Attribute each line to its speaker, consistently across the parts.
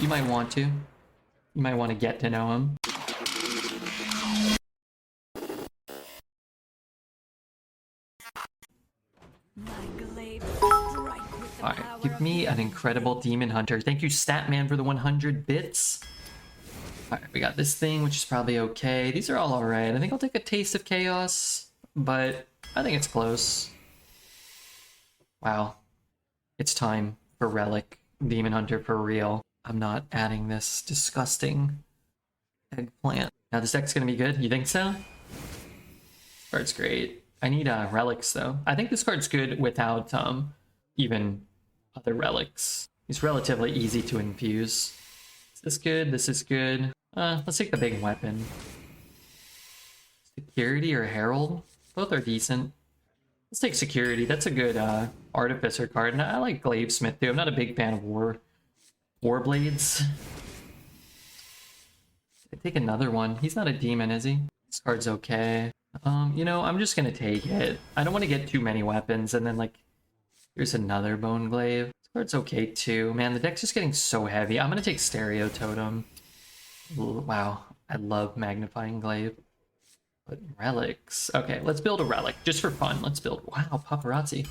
Speaker 1: You might want to. You might want to get to know him. Alright, give me an incredible demon hunter. Thank you, Statman, for the 100 bits. Alright, we got this thing, which is probably okay. These are all alright. I think I'll take a taste of chaos, but I think it's close. Wow. It's time for Relic Demon Hunter for real. I'm not adding this disgusting eggplant. Now this deck's gonna be good. You think so? This card's great. I need relics though. I think this card's good without even other relics. It's relatively easy to infuse. Is this good? This is good. Let's take the big weapon. Security or Herald? Both are decent. Let's take Security. That's a good Artificer card. And I like Glavesmith too. I'm not a big fan of Warblades. I take another one. He's not a demon, is he? This card's okay. You know, I'm just gonna take it. I don't want to get too many weapons and then like here's another Bone Glaive. This card's okay too. Man, the deck's just getting so heavy. I'm gonna take Stereo Totem. Ooh, wow, I love Magnifying Glaive. But relics. Okay, let's build a relic just for fun. Let's build. Wow, Paparazzi.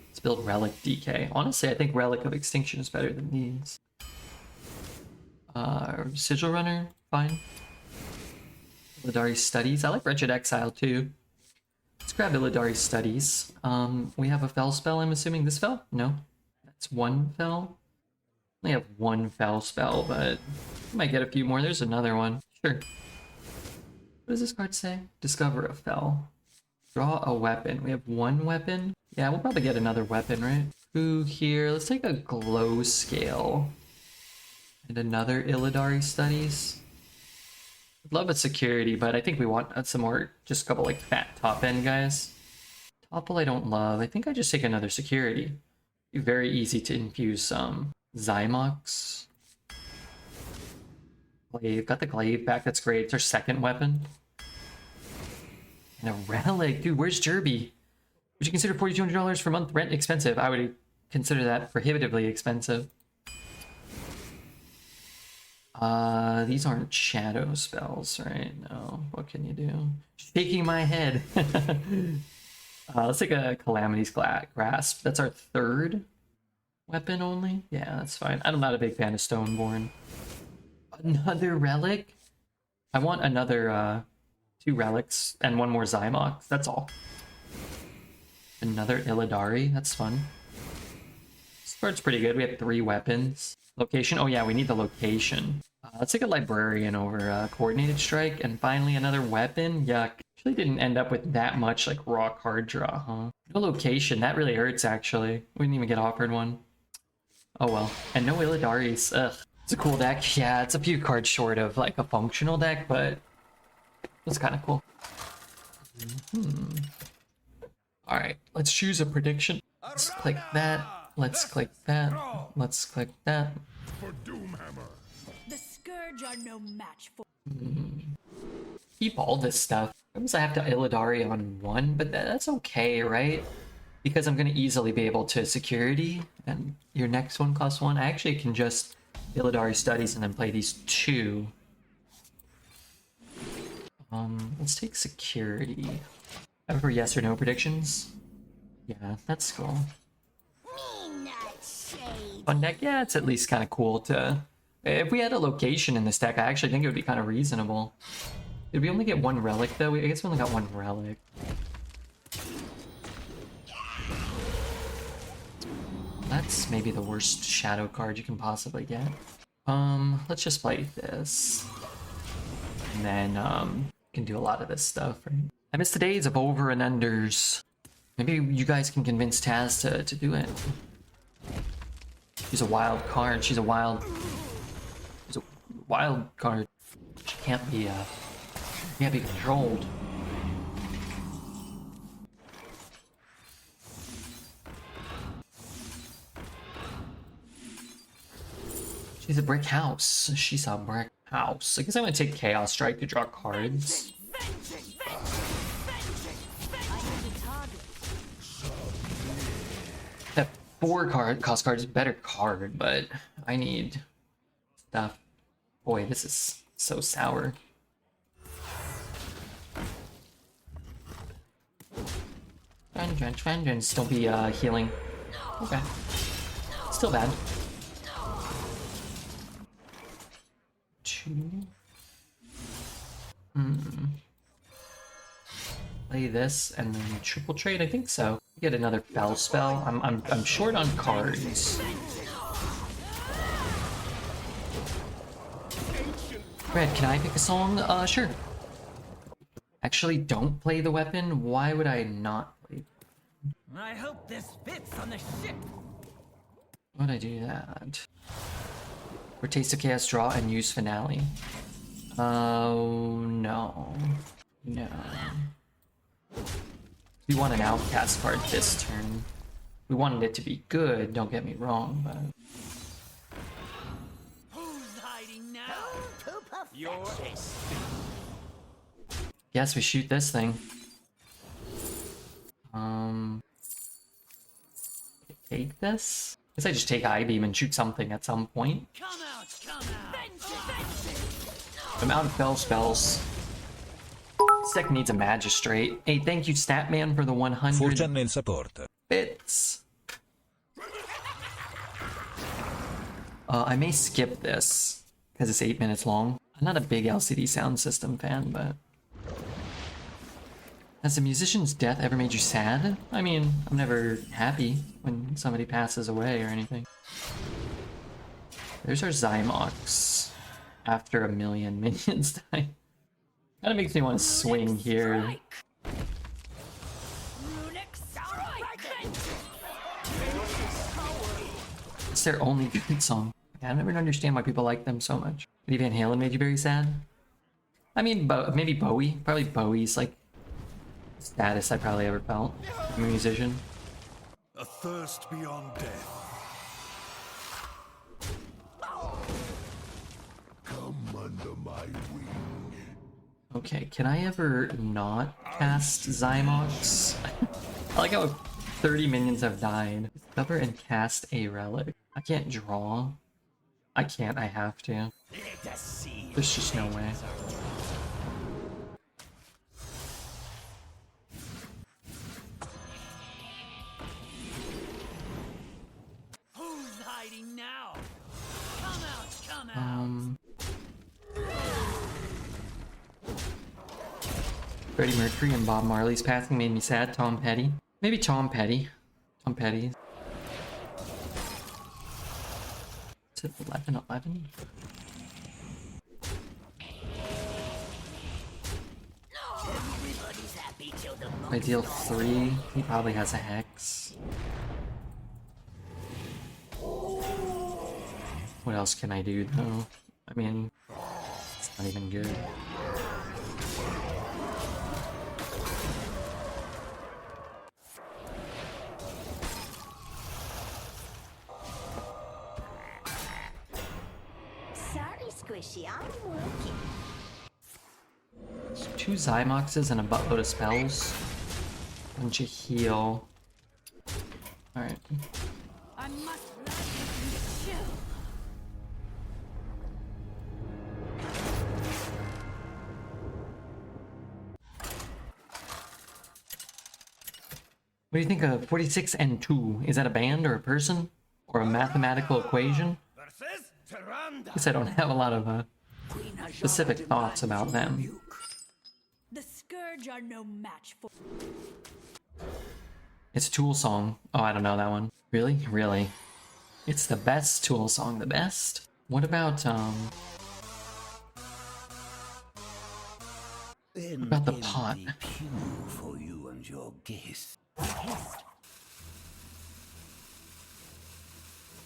Speaker 1: Let's build Relic DK. Honestly, I think Relic of Extinction is better than these. Sigil Runner, fine. Illidari Studies. I like Wretched Exile too. Let's grab Illidari Studies. We have a fell spell, I'm assuming. This fell? No. That's one fell. We have one fell spell, but we might get a few more. There's another one. Sure. What does this card say? Discover a fell. Draw a weapon. We have one weapon. Yeah, we'll probably get another weapon, right? Ooh, here. Let's take a Glow Scale. And another Illidari Studies. I'd love a Security, but I think we want some more, just a couple like fat top end guys. Topple I don't love. I think I just take another Security. Be very easy to infuse some Zymox. Glaive, got the Glaive back, that's great. It's our second weapon. And a Relic, dude, where's Jerby? Would you consider $4,200 per month rent expensive? I would consider that prohibitively expensive. These aren't shadow spells, right? No, what can you do? Shaking my head. Let's take a Calamity's Grasp. That's our third weapon only? Yeah, that's fine. I'm not a big fan of Stoneborn. Another Relic? I want another, 2 Relics and one more Zymox. That's all. Another Illidari. That's fun. This card's pretty good. We have 3 weapons. Location? Oh yeah, we need the location. Let's take a Librarian over Coordinated Strike. And finally another weapon. Yuck. Actually didn't end up with that much like raw card draw, huh? No location. That really hurts actually. We didn't even get offered one. Oh well. And no Illidaris. Ugh. It's a cool deck. Yeah, it's a few cards short of like a functional deck, but it's kind of cool. Alright, let's choose a prediction. Let's click that. Let's click that. Let's click that.
Speaker 2: For Doomhammer.
Speaker 3: The Scourge are no match for.
Speaker 1: Keep all this stuff. Sometimes I have to Illidari on one, but that's okay, right? Because I'm going to easily be able to Security, and your next one costs 1. I actually can just Illidari Studies and then play these 2. Let's take Security. Time for yes or no predictions? Yeah, that's cool. Fun deck? Yeah, it's at least kind of cool to... If we had a location in this deck, I actually think it would be kind of reasonable. Did we only get 1 Relic, though? I guess we only got 1 Relic. That's maybe the worst shadow card you can possibly get. Let's just play this. And then, can do a lot of this stuff, right? I miss the days of over and unders. Maybe you guys can convince Taz to do it. She's a wild card. She's a wild card. She can't be controlled. She's a brick house. She's a brick house. I guess I'm gonna take Chaos Strike to draw cards. That 4 cost card is a better card, but I need stuff. Boy, this is so sour. Vengeance. Don't be healing. Okay. Still bad. 2. Play this and then triple trade. I think so. Get another Fell spell. I'm short on cards. Red, can I pick a song? Sure. Actually, don't play the weapon. Why would I not play?
Speaker 2: I hope this fits on the ship.
Speaker 1: Why would I do that? Or Taste of Chaos, draw, and use Finale. Oh, no. No. We want an Outcast card this turn. We wanted it to be good, don't get me wrong, but...
Speaker 2: Who's hiding now? Your ace.
Speaker 1: Guess we shoot this thing. Take this? Guess I just take I-Beam and shoot something at some point.
Speaker 2: Come out, come out.
Speaker 1: I'm out of Fell spells. This deck needs a Magistrate. Hey, thank you, Statman, for the 100
Speaker 4: Full-channel support.
Speaker 1: bits. I may skip this, because it's 8 minutes long. I'm not a big LCD sound system fan, but... Has a musician's death ever made you sad? I mean, I'm never happy when somebody passes away or anything. There's our Zymox. After a million minions die. Kinda makes me want to swing here. It's their only good song. I never understand why people like them so much. Eddie Van Halen made you very sad? I mean, maybe Bowie. Probably Bowie's like saddest I probably ever felt. I'm a musician.
Speaker 5: A thirst beyond death. Come under my wing.
Speaker 1: Okay, can I ever not cast Zymox? I like how 30 minions have died. Discover and cast a relic. I can't draw. I can't, I have to. There's just no way.
Speaker 2: Who's hiding now? Come out, come out.
Speaker 1: Freddie Mercury and Bob Marley's passing made me sad. Tom Petty. Maybe Tom Petty. Tom Petty. Is it 11-11?
Speaker 2: Everybody's happy till the
Speaker 1: I deal 3. He probably has a Hex. What else can I do though? I mean, it's not even good.
Speaker 3: Sorry, Squishy, I'm working.
Speaker 1: 2 Zymoxes and a buttload of spells. Bunch of heal. Alright.
Speaker 3: I must let you chill.
Speaker 1: What do you think of 46 and 2? Is that a band or a person? Or a mathematical equation? Guess I don't have a lot of specific thoughts about them.
Speaker 3: The Scourge are no match for.
Speaker 1: It's a Tool song. Oh, I don't know that one. Really? Really? It's the best Tool song. The best? What about the pot?
Speaker 2: for you and your guests.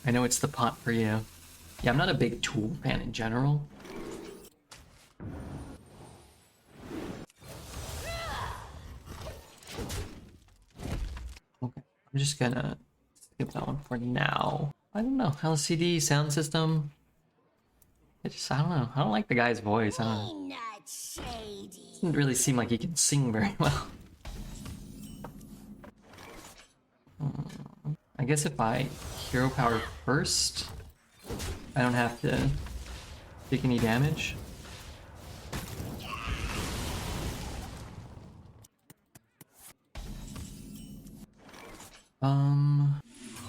Speaker 1: I know it's the pot for you. Yeah, I'm not a big Tool fan in general. Okay, I'm just gonna skip that one for now. I don't know. LCD sound system. I don't know. I don't like the guy's voice. I don't know.
Speaker 3: Not shady.
Speaker 1: Doesn't really seem like he can sing very well. I guess if I hero power first, I don't have to Take any damage?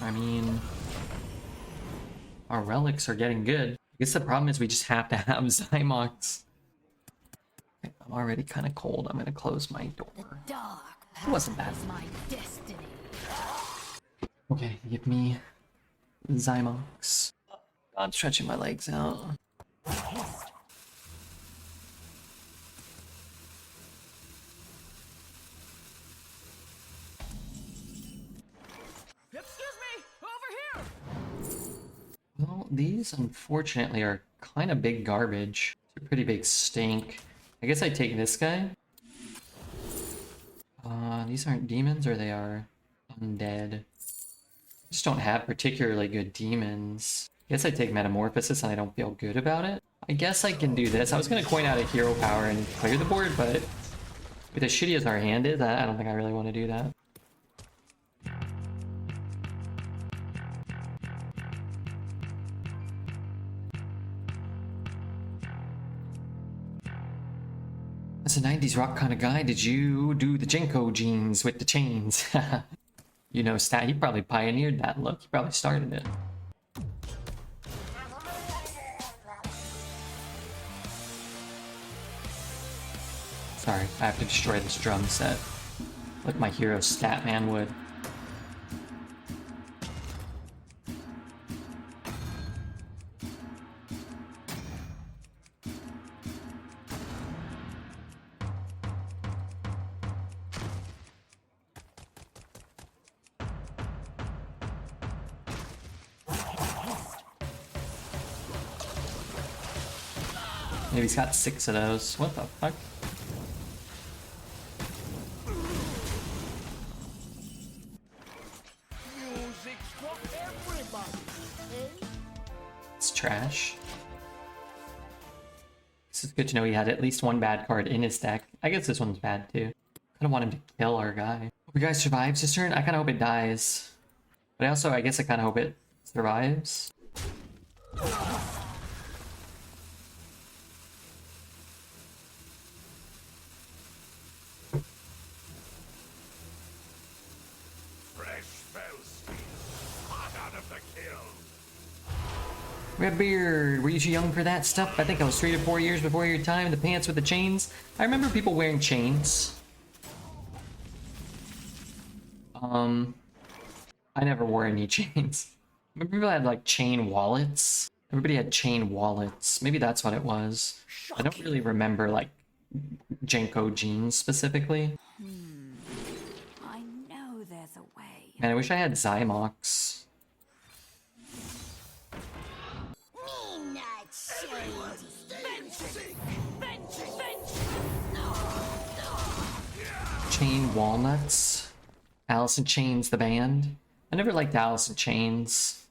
Speaker 1: I mean, our relics are getting good. I guess the problem is we just have to have Zymox. Okay, I'm already kind of cold. I'm gonna close my door.
Speaker 3: Dark
Speaker 1: It wasn't bad.
Speaker 3: is my destiny.
Speaker 1: Okay, give me Zymox. I'm stretching my legs out.
Speaker 2: Excuse me, over here.
Speaker 1: Well, these unfortunately are kind of big garbage. It's a pretty big stink. I guess I take this guy. These aren't demons, or they are undead. I just don't have particularly good demons. I guess I take Metamorphosis and I don't feel good about it. I guess I can do this. I was gonna coin out a hero power and clear the board, but with as shitty as our hand is, I don't think I really want to do that. As a 90s rock kind of guy, did you do the Jenko jeans with the chains? You know, Stat, he probably pioneered that look. He probably started it. Sorry, I have to destroy this drum set. Like my hero Statman would. Maybe he's got 6 of those. What the fuck? It's trash. This is good to know he had at least one bad card in his deck. I guess this one's bad too. Kind of want him to kill our guy. Hope you guys survives this turn. I kind of hope it dies. But also, I guess I kind of hope it survives. Redbeard, were you too young for that stuff? I think I was 3 to 4 years before your time. The pants with the chains. I remember people wearing chains. I never wore any chains. Remember people had like chain wallets? Everybody had chain wallets. Maybe that's what it was. I don't really remember like Jenko jeans specifically.
Speaker 3: I know there's a way.
Speaker 1: Man, I wish I had Zymox. Chain Walnuts. Alice in Chains, the band. I never liked Alice in Chains.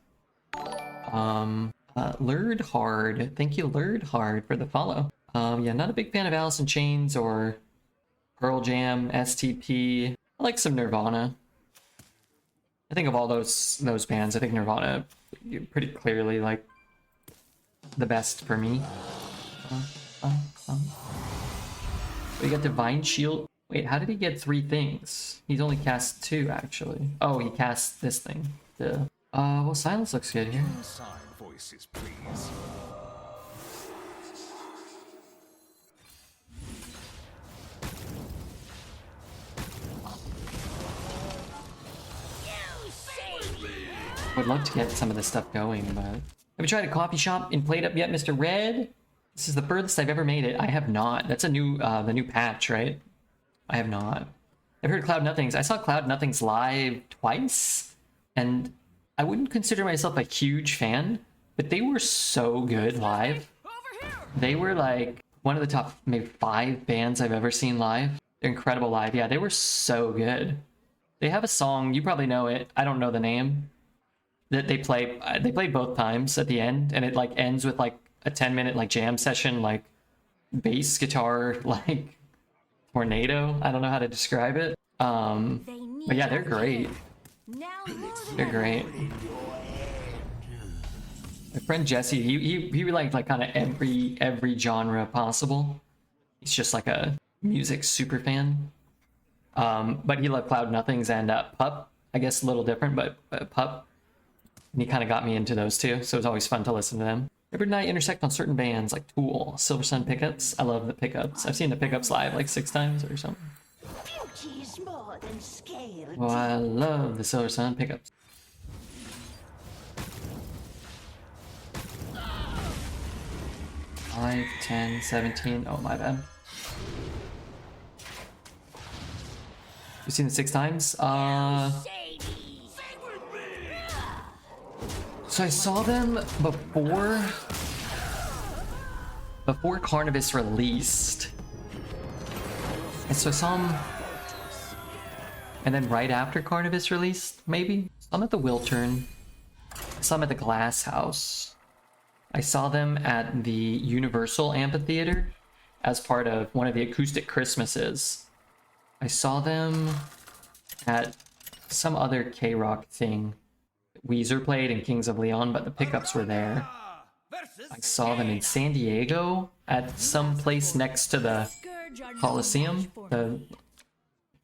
Speaker 1: Lured Hard. Thank you, Lured Hard, for the follow. Yeah, not a big fan of Alice in Chains or Pearl Jam, STP. I like some Nirvana. I think of all those bands, I think Nirvana pretty clearly like the best for me. We got Divine Shield. Wait, how did he get 3 things? He's only cast 2, actually. Oh, he cast this thing. Well, Silence looks good here.
Speaker 5: Inside voices, please.
Speaker 1: Would love to get some of this stuff going, but... Have you tried a coffee shop in Played Up yet, Mr. Red? This is the furthest I've ever made it. I have not. That's a new, the new patch, right? I have not. I've heard Cloud Nothings. I saw Cloud Nothings live twice, and I wouldn't consider myself a huge fan, but they were so good live. They were like one of the top maybe 5 bands I've ever seen live. They're incredible live. Yeah, they were so good. They have a song, you probably know it. I don't know the name. That they play both times at the end, and it like ends with like a 10-minute like jam session, like bass guitar, like tornado. I don't know how to describe it. But yeah, they're great.
Speaker 3: Now
Speaker 1: They're great. My friend Jesse, he liked like kind of every genre possible. He's just like a music super fan. But he loved Cloud Nothings and Pup. I guess a little different, but Pup. And he kind of got me into those too, so it was always fun to listen to them. Every night intersect on certain bands like Tool, Silver Sun pickups. I love the pickups. I've seen the pickups live like 6 times or something.
Speaker 4: Beauty's more than scale.
Speaker 1: Oh, I love the Silver Sun pickups. Five, 10, 17. Oh, my bad. You've seen it 6 times? So I saw them before Carnivis released. And so I saw them, and then right after Carnivis released, maybe? Saw them at the Wiltern. I saw them at the Glass House. I saw them at the Universal Amphitheater as part of one of the acoustic Christmases. I saw them at some other K-Rock thing. Weezer played in Kings of Leon, but the pickups were there. I saw them in San Diego at some place next to the
Speaker 3: Scourge are no
Speaker 1: Coliseum,
Speaker 3: match for
Speaker 1: the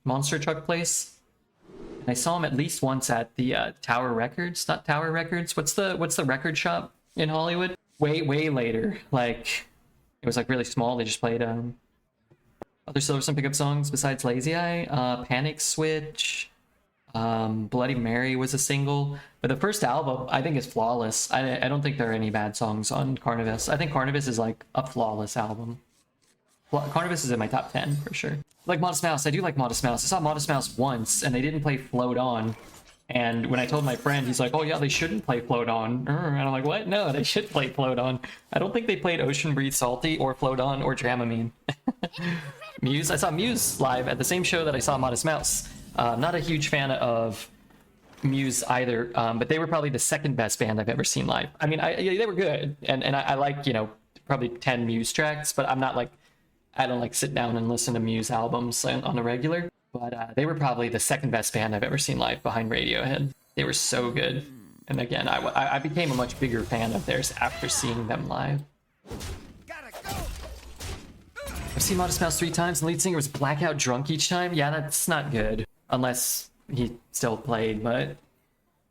Speaker 1: monster truck place. And I saw them at least once at the Tower Records, not Tower Records. What's the record shop in Hollywood? Way later. Like it was like really small. They just played other Silver Sun pickup songs besides Lazy Eye. Panic Switch. Bloody Mary was a single, but the first album I think is flawless. I don't think there are any bad songs on Carnivis. I think Carnivis is like a flawless album. Carnivis is in my top 10 for sure. Like Modest Mouse, I do like Modest Mouse. I saw Modest Mouse once and they didn't play Float On. And when I told my friend, he's like, oh yeah, they shouldn't play Float On. And I'm like, what? No, they should play Float On. I don't think they played Ocean Breathe Salty or Float On or Dramamine. Muse, I saw Muse live at the same show that I saw Modest Mouse. Not a huge fan of Muse either, but they were probably the second best band I've ever seen live. I mean, they were good, and I like, you know, probably 10 Muse tracks, but I'm not like, I don't like sit down and listen to Muse albums on a regular. But they were probably the second best band I've ever seen live behind Radiohead. They were so good. And again, I became a much bigger fan of theirs after seeing them live. I've seen Modest Mouse 3 times, and the lead singer was blackout drunk each time. Yeah, that's not good. Unless he still played, but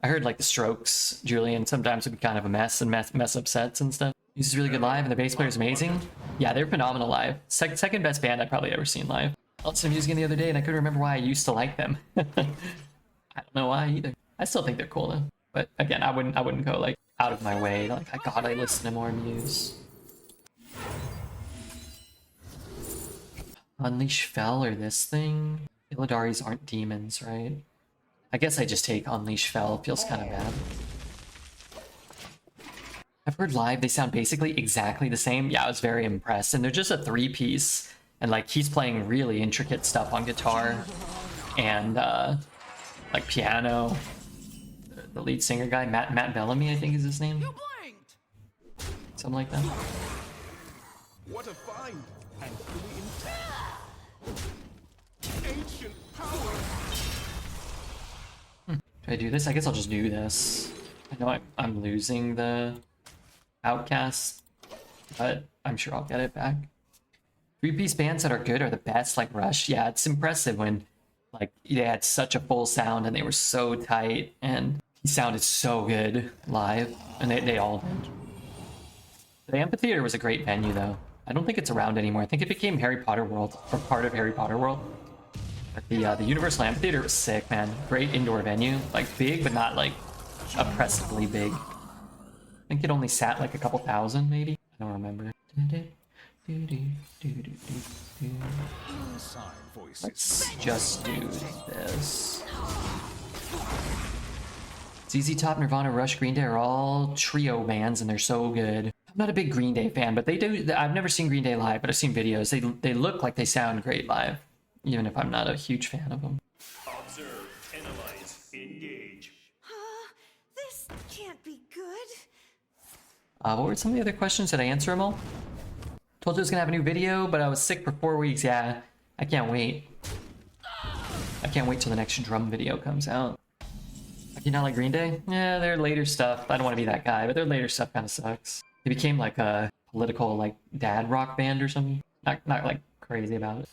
Speaker 1: I heard like the Strokes, Julian, sometimes would be kind of a mess and mess up sets and stuff. He's really good live, and the bass player's amazing. Yeah, they're phenomenal live. Second best band I've probably ever seen live. I listened to music again the other day, and I couldn't remember why I used to like them. I don't know why either. I still think they're cool though. But again, I wouldn't go like out of my way. Like, God, I listen to more Muse. Unleash Fel or this thing? Illadaris aren't demons, right? I guess I just take Unleash Fel. It feels kind of bad. I've heard live, they sound basically exactly the same. Yeah, I was very impressed. And they're just a 3-piece. And like, he's playing really intricate stuff on guitar. And like piano. The lead singer guy, Matt Bellamy, I think is his name. Something like that.
Speaker 5: What a find! And fully intact. Ancient power.
Speaker 1: Do I do this? I guess I'll just do this. I know I'm losing the Outcast, but I'm sure I'll get it back. 3-piece bands that are good are the best, like Rush. Yeah, it's impressive when like they had such a full sound and they were so tight, and he sounded so good live, and they all did. The amphitheater was a great venue though. I don't think it's around anymore. I think it became Harry Potter World, or part of Harry Potter World. But the Universal Amphitheater was sick, man. Great indoor venue, like big, but not like oppressively big. I think it only sat like a couple thousand, maybe. I don't remember.
Speaker 5: Inside voices.
Speaker 1: Let's just do this. ZZ Top, Nirvana, Rush, Green Day are all trio bands, and they're so good. I'm not a big Green Day fan, but they do. I've never seen Green Day live, but I've seen videos. They look like they sound great live, even if I'm not a huge fan of them.
Speaker 2: Observe, analyze, engage.
Speaker 4: This can't be good.
Speaker 1: What were some of the other questions? Did I answer them all? Told you I was gonna have a new video, but I was sick for 4 weeks. Yeah, I can't wait. I can't wait till the next drum video comes out. You know, like Green Day? Yeah, their later stuff. I don't want to be that guy, but their later stuff kind of sucks. They became like a political, like, dad rock band or something. Not like crazy about it.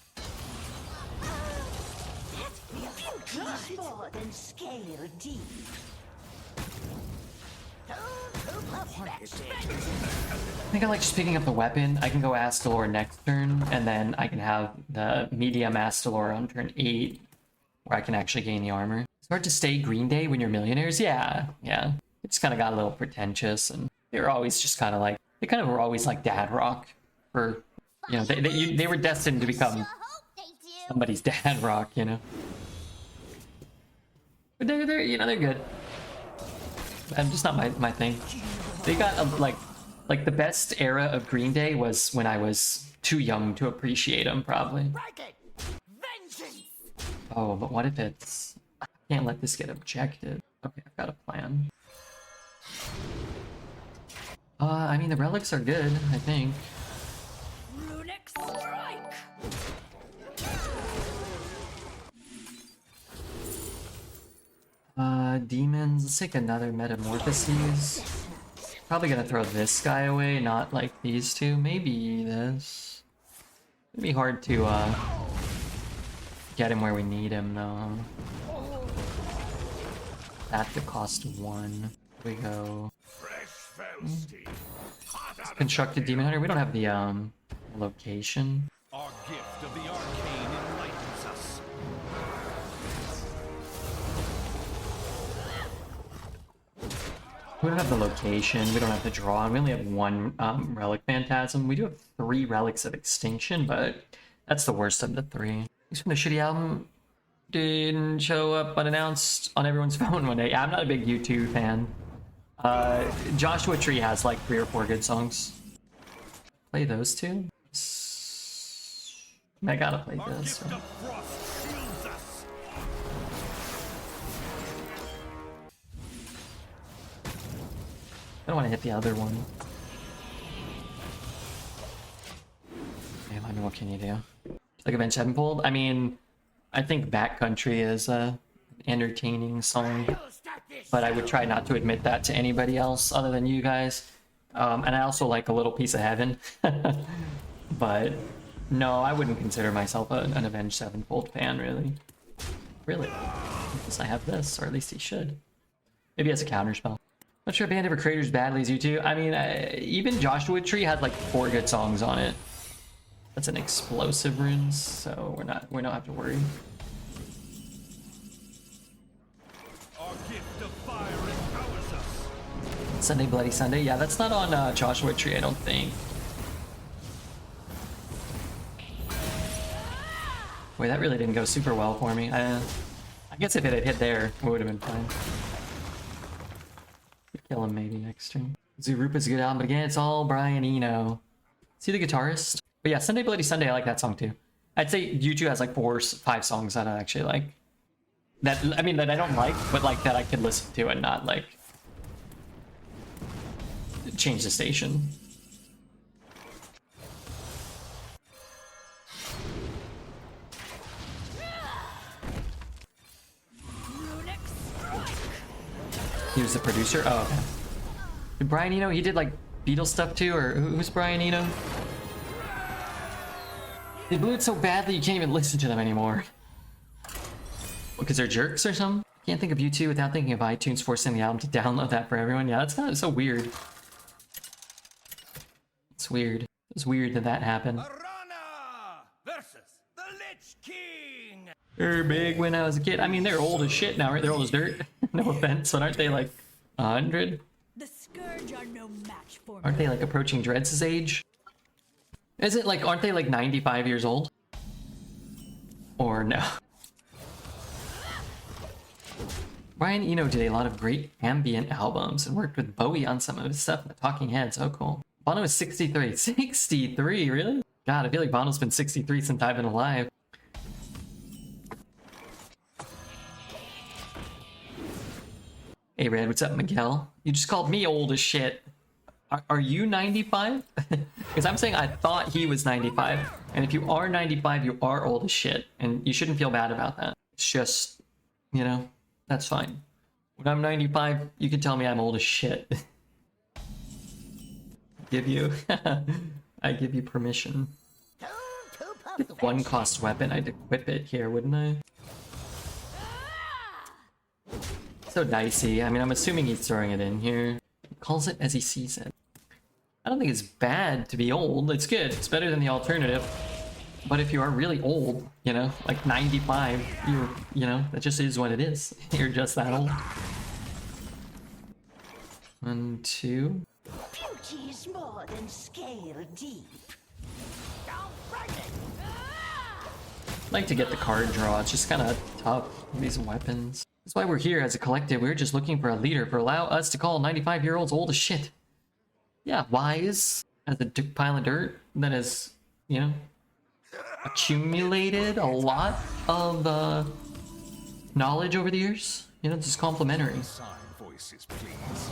Speaker 4: Beauty's more than scale deep.
Speaker 1: I think I like just picking up the weapon. I can go Astalor next turn, and then I can have the medium Astalor on turn 8, where I can actually gain the armor. It's hard to stay Green Day when you're millionaires. Yeah. It just kind of got a little pretentious, and they were always just kind of like, they kind of were always like dad rock. For, you know, they were destined to become somebody's dad rock, you know. But they're you know, they're good. I'm just not my thing. They got like the best era of Green Day was when I was too young to appreciate them, probably. Oh, but what if it's... I can't let this get objected. Okay, I've got a plan. I mean, the relics are good, I think.
Speaker 3: Runic strike.
Speaker 1: Demons. Let's take another Metamorphoses. Probably gonna throw this guy away, not like these two. Maybe this. It'd be hard to get him where we need him, though. That could cost 1. Here we go. Constructed Demon Hunter. We don't have the location.
Speaker 5: Our gift of the arcane enlightens us.
Speaker 1: We don't have the location. We don't have the draw. And we only have 1 Relic Phantasm. We do have 3 Relics of Extinction, but that's the worst of the 3. Thanks for the shitty album. Didn't show up unannounced on everyone's phone one day. Yeah, I'm not a big U2 fan. Joshua Tree has like 3 or 4 good songs. Play those 2? I gotta play this. So. I don't want to hit the other one. Damn, I mean, what can you do? Like Avenged Sevenfold? I mean, I think Backcountry is a entertaining song, but I would try not to admit that to anybody else other than you guys. And I also like A Little Piece of Heaven. But no, I wouldn't consider myself an Avenged Sevenfold fan, really. Really. I guess I have this, or at least he should. Maybe as a counterspell. Not sure a band ever created as badly as you two. I mean, even Joshua Tree had like 4 good songs on it. That's an explosive runes, so we don't have to worry.
Speaker 5: Our gift of fire empowers us.
Speaker 1: Sunday Bloody Sunday. Yeah, that's not on Joshua Tree, I don't think. Wait, that really didn't go super well for me. I guess if it had hit there, it would have been fine. Kill him maybe next turn. Zorupa's a good album, but again, it's all Brian Eno. Is he the guitarist? But yeah, Sunday Bloody Sunday, I like that song too. I'd say U2 has like 4 or 5 songs that I actually like. That, I mean, that I don't like, but like that I could listen to and not like change the station. He was the producer? Oh, okay. Did Brian Eno, he did like Beatles stuff too, or who's Brian Eno? They blew it so badly you can't even listen to them anymore. Because they're jerks or something? Can't think of U2 without thinking of iTunes forcing the album to download that for everyone. Yeah, that's kind of so weird. It's weird. It's weird that that happened.
Speaker 2: Arana versus the Lich King.
Speaker 1: They're big when I was a kid. I mean, they're old as shit now, right? They're old as dirt. No offense, but aren't they like 100?
Speaker 3: The Scourge are no match for me.
Speaker 1: Aren't they like approaching Dreads' age? Is it like, aren't they like 95 years old? Or no? Brian Eno did a lot of great ambient albums and worked with Bowie on some of his stuff in the Talking Heads. Oh, cool. Bono is 63. 63, really? God, I feel like Bono's been 63 since I've been alive. Hey, Red, what's up, Miguel? You just called me old as shit. Are you 95? Because I'm saying I thought he was 95. And if you are 95, you are old as shit. And you shouldn't feel bad about that. It's just, you know, that's fine. When I'm 95, you can tell me I'm old as shit. Give you... I give you permission. Get the one cost weapon, I'd equip it here, wouldn't I? So dicey. I mean, I'm assuming he's throwing it in here. He calls it as he sees it. I don't think it's bad to be old. It's good. It's better than the alternative. But if you are really old, you know, like 95, you know, that just is what it is. You're just that old. 1, 2.
Speaker 4: Beauty is more than scale deep.
Speaker 1: Like to get the card draw. It's just kind of tough with these weapons. That's why we're here as a collective. We're just looking for a leader for allow us to call 95-year-olds old as shit. Yeah, wise as a pile of dirt that has, you know, accumulated a lot of knowledge over the years. You know, it's just complimentary.
Speaker 5: Sign voices, please.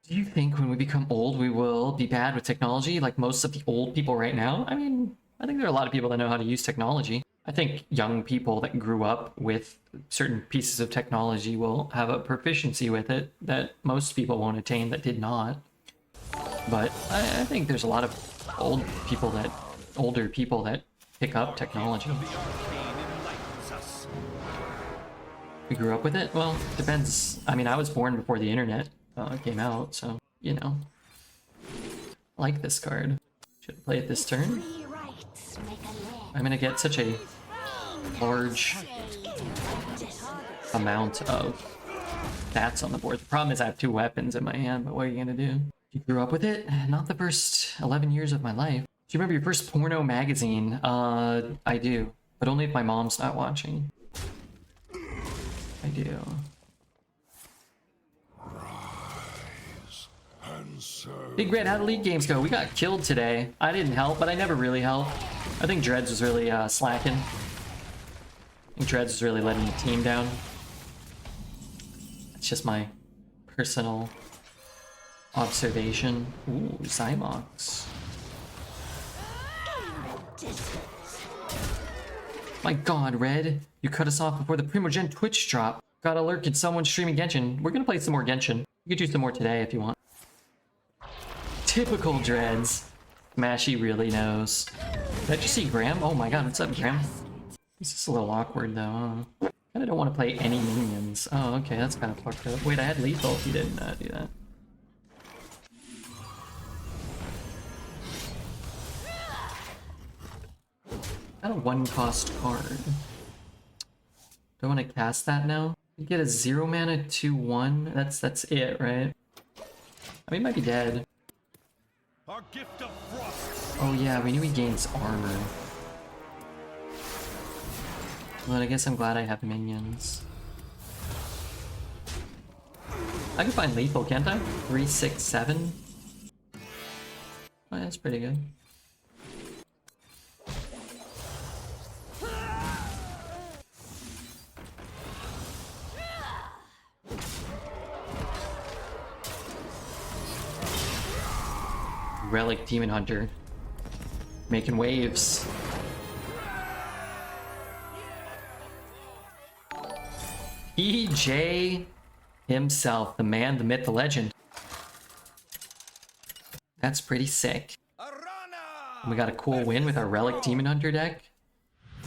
Speaker 1: Do you think when we become old we will be bad with technology like most of the old people right now? I mean, I think there are a lot of people that know how to use technology. I think young people that grew up with certain pieces of technology will have a proficiency with it that most people won't attain that did not. But I think there's a lot of older people that pick up technology.
Speaker 5: The arcane enlightens us.
Speaker 1: We grew up with it? Well, depends. I mean, I was born before the internet came out, so, you know. I like this card. Should I play it this turn? I'm gonna get such a large amount of stats on the board. The problem is I have 2 weapons in my hand, but what are you gonna do? You grew up with it? Not the first 11 years of my life. Do you remember your first porno magazine? I do, but only if my mom's not watching. I do. Big Red, how the league games go? We got killed today. I didn't help, but I never really helped. I think Dreads was really slacking. I think Dreads was really letting the team down. That's just my personal observation. Ooh, Zymox. My god, Red. You cut us off before the Primogen Twitch drop. Got a lurk, can someone streaming Genshin? We're gonna play some more Genshin. You could do some more today if you want. Typical Dreads. Mashy really knows. Did you see Graham? Oh my god, what's up, Graham? This is a little awkward though. Huh? Kinda don't want to play any minions. Oh, okay, that's kind of fucked up. Wait, I had lethal if you didn't do that. Got a 1-cost card. Do I want to cast that now? You get a 0 mana 2/1. That's it, right? I mean, it might be dead.
Speaker 5: Our gift of frost.
Speaker 1: Oh yeah, we knew he gains armor. But I guess I'm glad I have minions. I can find lethal, can't I? 3, 6, 7. Oh, that's pretty good. Relic Demon Hunter. Making waves. EJ himself, the man, the myth, the legend. That's pretty sick. We got a cool win with our Relic Demon Hunter deck.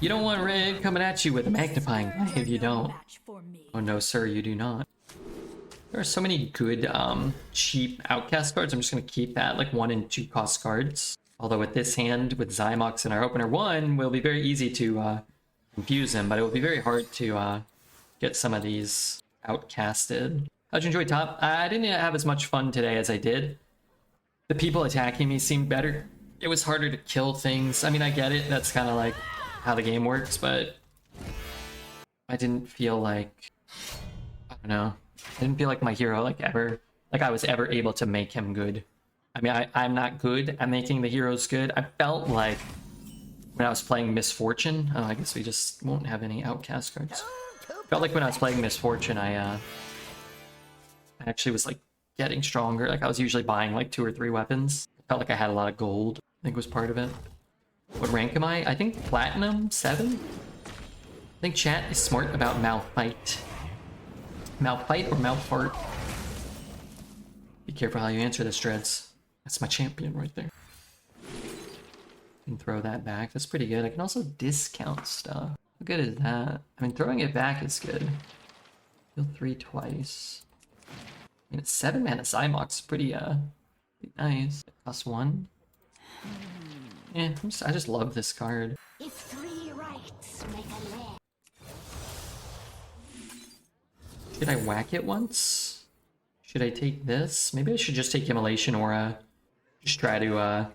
Speaker 1: You don't want Red coming at you with a magnifying eye if you don't.
Speaker 3: Match for me.
Speaker 1: Oh no, sir, you do not. There are so many good, cheap outcast cards. I'm just gonna keep that, like 1 and 2 cost cards. Although with this hand, with Zymox in our opener 1, will be very easy to confuse him, but it will be very hard to get some of these outcasted. How'd you enjoy top? I didn't have as much fun today as I did. The people attacking me seemed better. It was harder to kill things. I mean, I get it. That's kind of like how the game works, but I didn't feel like, I don't know. I didn't feel like my hero I was ever able to make him good. I mean, I'm not good at making the heroes good. I felt like when I was playing Misfortune, oh, I guess we just won't have any outcast cards. Felt like when I was playing Misfortune, I actually was like getting stronger. Like I was usually buying like 2 or 3 weapons. I felt like I had a lot of gold. I think was part of it. What rank am I? I think Platinum 7? think chat is smart about mouth fight. Mouth fight or mouth fart? Be careful how you answer this, Dreads. That's my champion right there. Can throw that back. That's pretty good. I can also discount stuff. How good is that? I mean, throwing it back is good. Heal 3 twice. I mean, it's 7 mana Cymox. Pretty nice. It costs 1. Yeah, I just love this card.
Speaker 4: If 3 rights make a leg.
Speaker 1: Should I whack it once? Should I take this? Maybe I should just take Immolation or just try to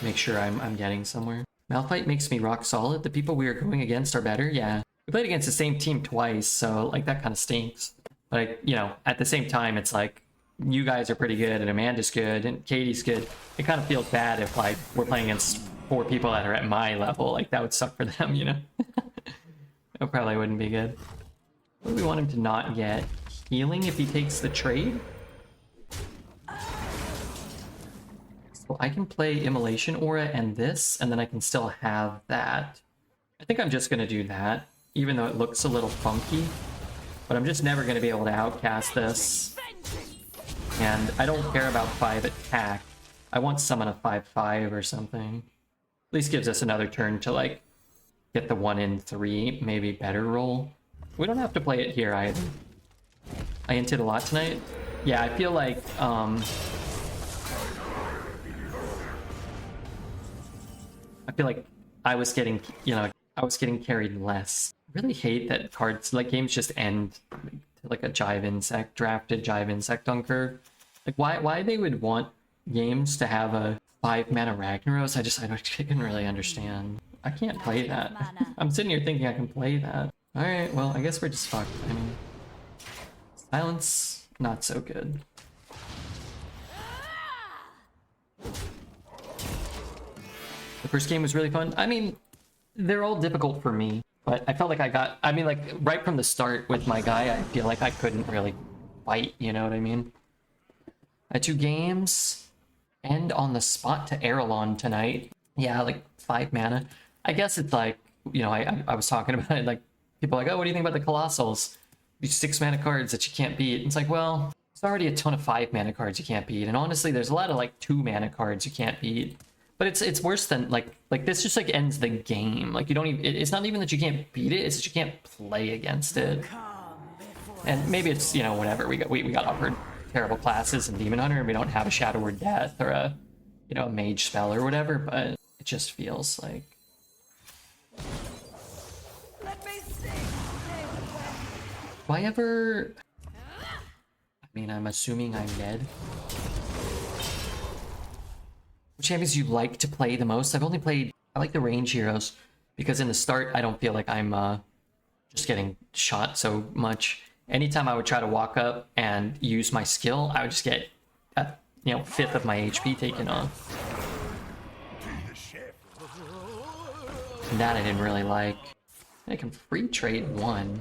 Speaker 1: make sure I'm getting somewhere. Malphite makes me rock solid. The people we are going against are better. Yeah, we played against the same team twice, so like that kind of stinks. But you know, at the same time, it's like you guys are pretty good, and Amanda's good, and Katie's good. It kind of feels bad if like we're playing against 4 people that are at my level. Like that would suck for them, you know. That probably wouldn't be good. What do we want him to not get? Healing if he takes the trade? So I can play Immolation Aura and this, and then I can still have that. I think I'm just going to do that, even though it looks a little funky. But I'm just never going to be able to outcast this. And I don't care about 5 attack. I want summon a 5/5 or something. At least gives us another turn to like get the 1 in 3, maybe better roll. We don't have to play it here either. I hinted a lot tonight. Yeah, I feel like I was getting, you know, I was getting carried less. I really hate that cards, like games just end to like a Jive Insect, drafted Jive Insect on curve. Like why they would want games to have a 5 mana Ragnaros, I couldn't really understand. I can't play that. I'm sitting here thinking I can play that. Alright, well, I guess we're just fucked. I mean, silence, not so good. The first game was really fun. I mean, they're all difficult for me, but I felt like I mean, like, right from the start with my guy, I feel like I couldn't really fight, you know what I mean? I had 2 games, end on the spot to Erelon tonight. Yeah, like 5 mana. I guess it's like, you know, I was talking about it, like, people are like, oh, what do you think about the Colossals? These 6 mana cards that you can't beat. And it's like, well, there's already a ton of 5 mana cards you can't beat. And honestly, there's a lot of like 2 mana cards you can't beat. But it's worse than like this just like ends the game. Like you don't even, it's not even that you can't beat it, it's that you can't play against it. And maybe it's, you know, whatever. We got offered terrible classes in Demon Hunter and we don't have a Shadow Word Death or a, you know, a mage spell or whatever, but it just feels like do I ever... I mean, I'm assuming I'm dead. Which champions you like to play the most? I've only played... I like the range heroes. Because in the start, I don't feel like I'm just getting shot so much. Anytime I would try to walk up and use my skill, I would just get a, you know, 1/5 of my HP taken off. And that I didn't really like. I can free trade 1.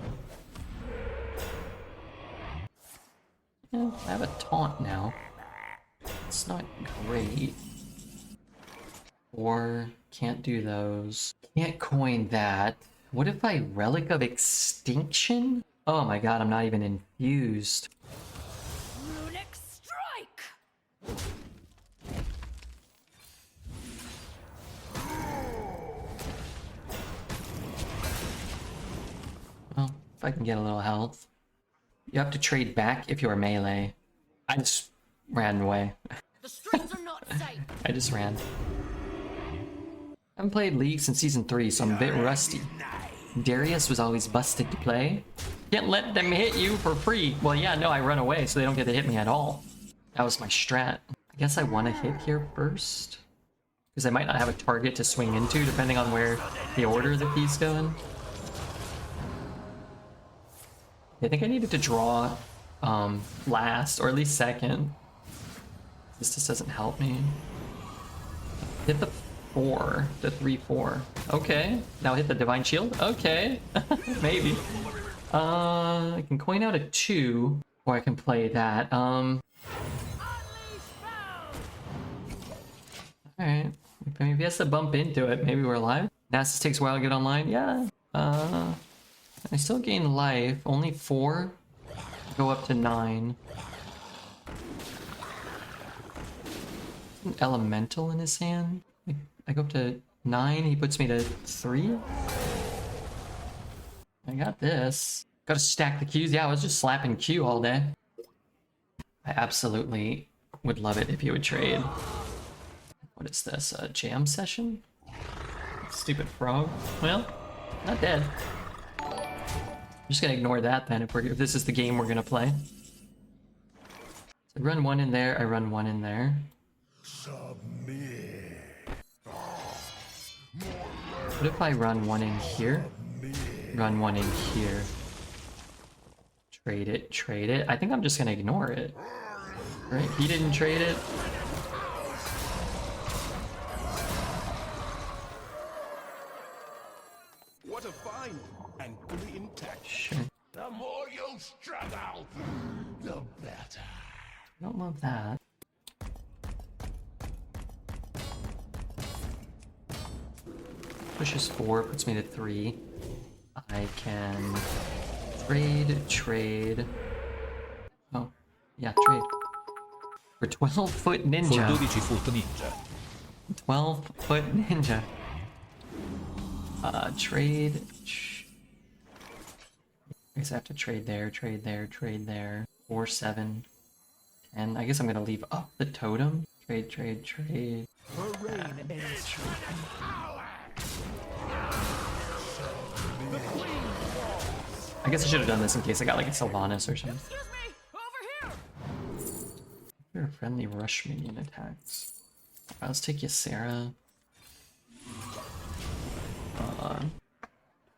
Speaker 1: Yeah, I have a taunt now. It's not great. Or can't do those. Can't coin that. What if I Relic of Extinction? Oh my god, I'm not even infused.
Speaker 3: Runic strike.
Speaker 1: Well, if I can get a little health. You have to trade back if you're melee. I just ran away.
Speaker 3: The streets are not safe.
Speaker 1: I just ran. I haven't played League since Season 3, so I'm a bit rusty. Darius was always busted to play. Can't let them hit you for free. Well, yeah, no, I run away, so they don't get to hit me at all. That was my strat. I guess I want to hit here first. Because I might not have a target to swing into, depending on where the order that he's going. I think I needed to draw last, or at least second. This just doesn't help me. Hit the 4, the 3/4. Okay, now hit the Divine Shield. Okay, maybe. I can coin out a 2, or I can play that. Alright, I mean, if he has to bump into it, maybe we're alive. Nasus takes a while to get online. Yeah. I still gain life. Only 4. Go up to 9. An elemental in his hand. I go up to 9. He puts me to 3. I got this. Gotta stack the Qs. Yeah, I was just slapping Q all day. I absolutely would love it if he would trade. What is this? A jam session? Stupid frog. Well, not dead. I'm just gonna ignore that then if this is the game we're gonna play. So I run 1 in there, I run 1 in there. What if I run 1 in here? Run 1 in here. Trade it, trade it. I think I'm just gonna ignore it. Right? He didn't trade it.
Speaker 5: What a find! And fully intact.
Speaker 1: Sure.
Speaker 5: The more you struggle, the better.
Speaker 1: I don't love that. Pushes 4, puts me to 3. I can trade. Oh, yeah, trade. For 12-foot ninja.
Speaker 6: 12-foot ninja.
Speaker 1: 12-foot ninja. Trade. I guess I have to trade there, trade there, trade there. 4, 7, 10. I guess I'm gonna leave up the totem. Trade, trade, trade. I guess I should have done this in case I got like a Sylvanas or something.
Speaker 2: Excuse me! Over here!
Speaker 1: There are friendly rush minion attacks. Alright, let's take Ysera.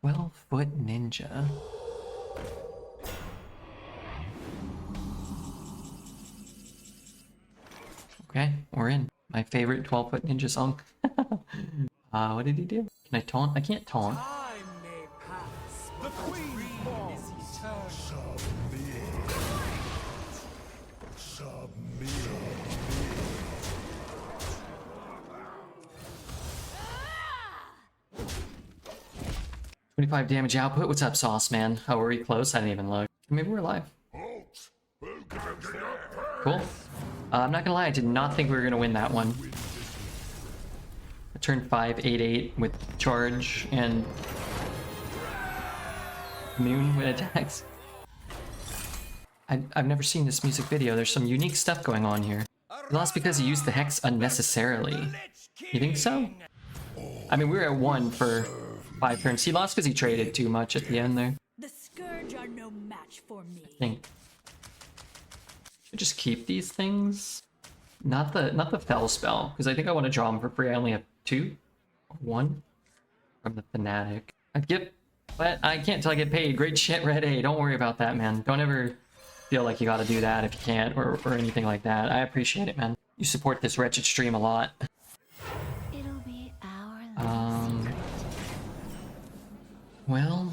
Speaker 1: 12-foot ninja. Okay, we're in. My favorite 12-foot ninja song. What did he do? Can I taunt? I can't taunt.
Speaker 2: Time may pass,
Speaker 5: The queen falls. Submit.
Speaker 1: 25 damage output. What's up, Sauce Man? Oh, were we close? I didn't even look. Maybe we're alive. Cool. I'm not gonna lie, I did not think we were gonna win that one. I turned 5, 8, 8 with charge and Moon with attacks. I've never seen this music video. There's some unique stuff going on here. He lost because he used the Hex unnecessarily. You think so? I mean, we were at 1 for 5 turns. He lost because he traded too much at the end there.
Speaker 3: The Scourge are no match for me.
Speaker 1: I think. Should just keep these things. Not the Fell spell, because I think I want to draw them for free. I only have 2 or 1 from the Fanatic. I'd get, but I can't till I get paid. Great shit, Red A. Don't worry about that, man. Don't ever feel like you got to do that if you can't, or anything like that. I appreciate it, man. You support this wretched stream a lot.
Speaker 4: It'll be our
Speaker 1: Well,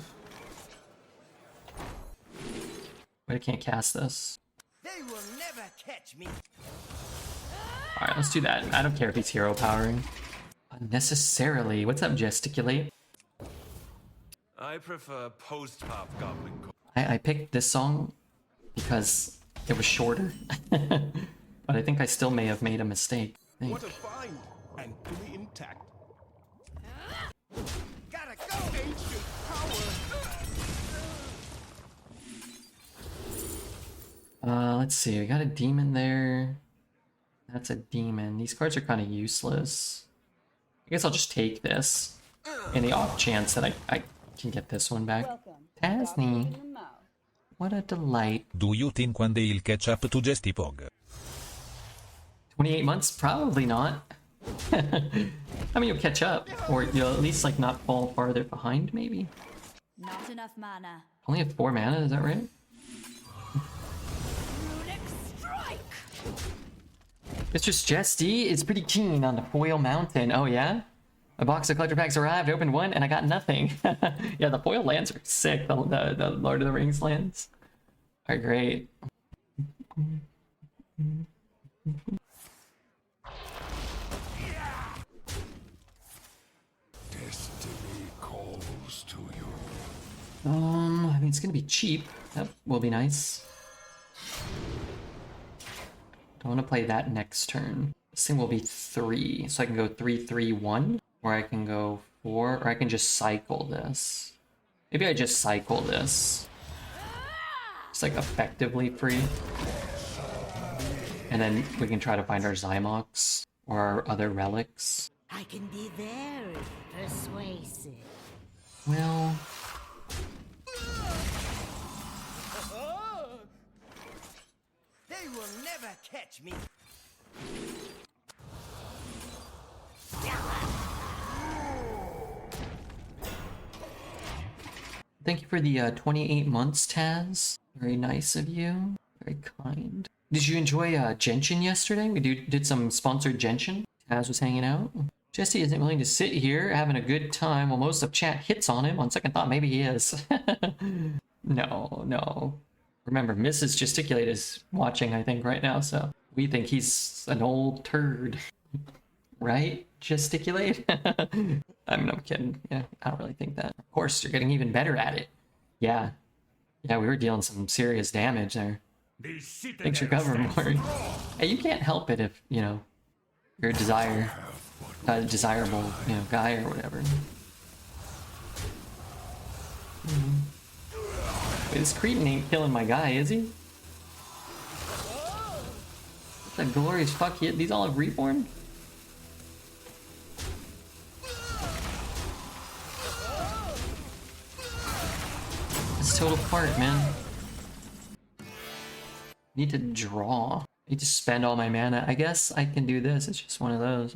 Speaker 1: but I can't cast this.
Speaker 2: They will never catch me.
Speaker 1: All right, let's do that. I don't care if he's hero powering. Unnecessarily. What's up, Gesticulate?
Speaker 5: I prefer post-pop goblin.
Speaker 1: I picked this song because it was shorter. But I think I still may have made a mistake. I think.
Speaker 5: What a find! And fully intact.
Speaker 2: Gotta go!
Speaker 5: Ancient power!
Speaker 1: Let's see. We got a demon there. That's a demon. These cards are kind of useless. I guess I'll just take this in the off chance that I can get this one back. Tasney. What a delight.
Speaker 6: Do you think one day he'll catch up to Jestipog?
Speaker 1: 28 months? Probably not. I mean, you'll catch up. Or you'll at least like not fall farther behind, maybe.
Speaker 3: Not enough mana.
Speaker 1: Only have 4 mana, is that right?
Speaker 3: Runic strike.
Speaker 1: Mr. Jesty is pretty keen on the Foil Mountain. Oh yeah? A box of collector packs arrived, opened 1, and I got nothing. Yeah, the foil lands are sick, the Lord of the Rings lands are great. I mean, it's gonna be cheap. That will be nice. Don't want to play that next turn. This thing will be 3, so I can go 3, 3, 1, or I can go 4, or I can just cycle this. Maybe I just cycle this. It's like effectively free. And then we can try to find our Zymox or our other relics.
Speaker 4: I can be very persuasive.
Speaker 1: Well,
Speaker 2: They will never catch me.
Speaker 1: thank you for the 28 months, Taz. Very nice of you. Very kind. Did you enjoy Genshin yesterday? We did some sponsored Genshin. Taz was hanging out. Jesse isn't willing to sit here having a good time while most of chat hits on him. On second thought, maybe he is. No. Remember, Mrs. Gesticulate is watching, I think, right now, so we think he's an old turd. Right? Gesticulate? I mean, I'm kidding. Yeah, I don't really think that. Of course, you're getting even better at it. Yeah. Yeah, we were dealing some serious damage there. Thanks for covering, Maury. Hey, you can't help it if, you know, you're a desirable, you know, guy or whatever. Wait, this Cretan ain't killing my guy, is he? What the glorious fuck? These all have reborn? It's total fart, man. Need to draw. Need to spend all my mana. I guess I can do this. It's just one of those.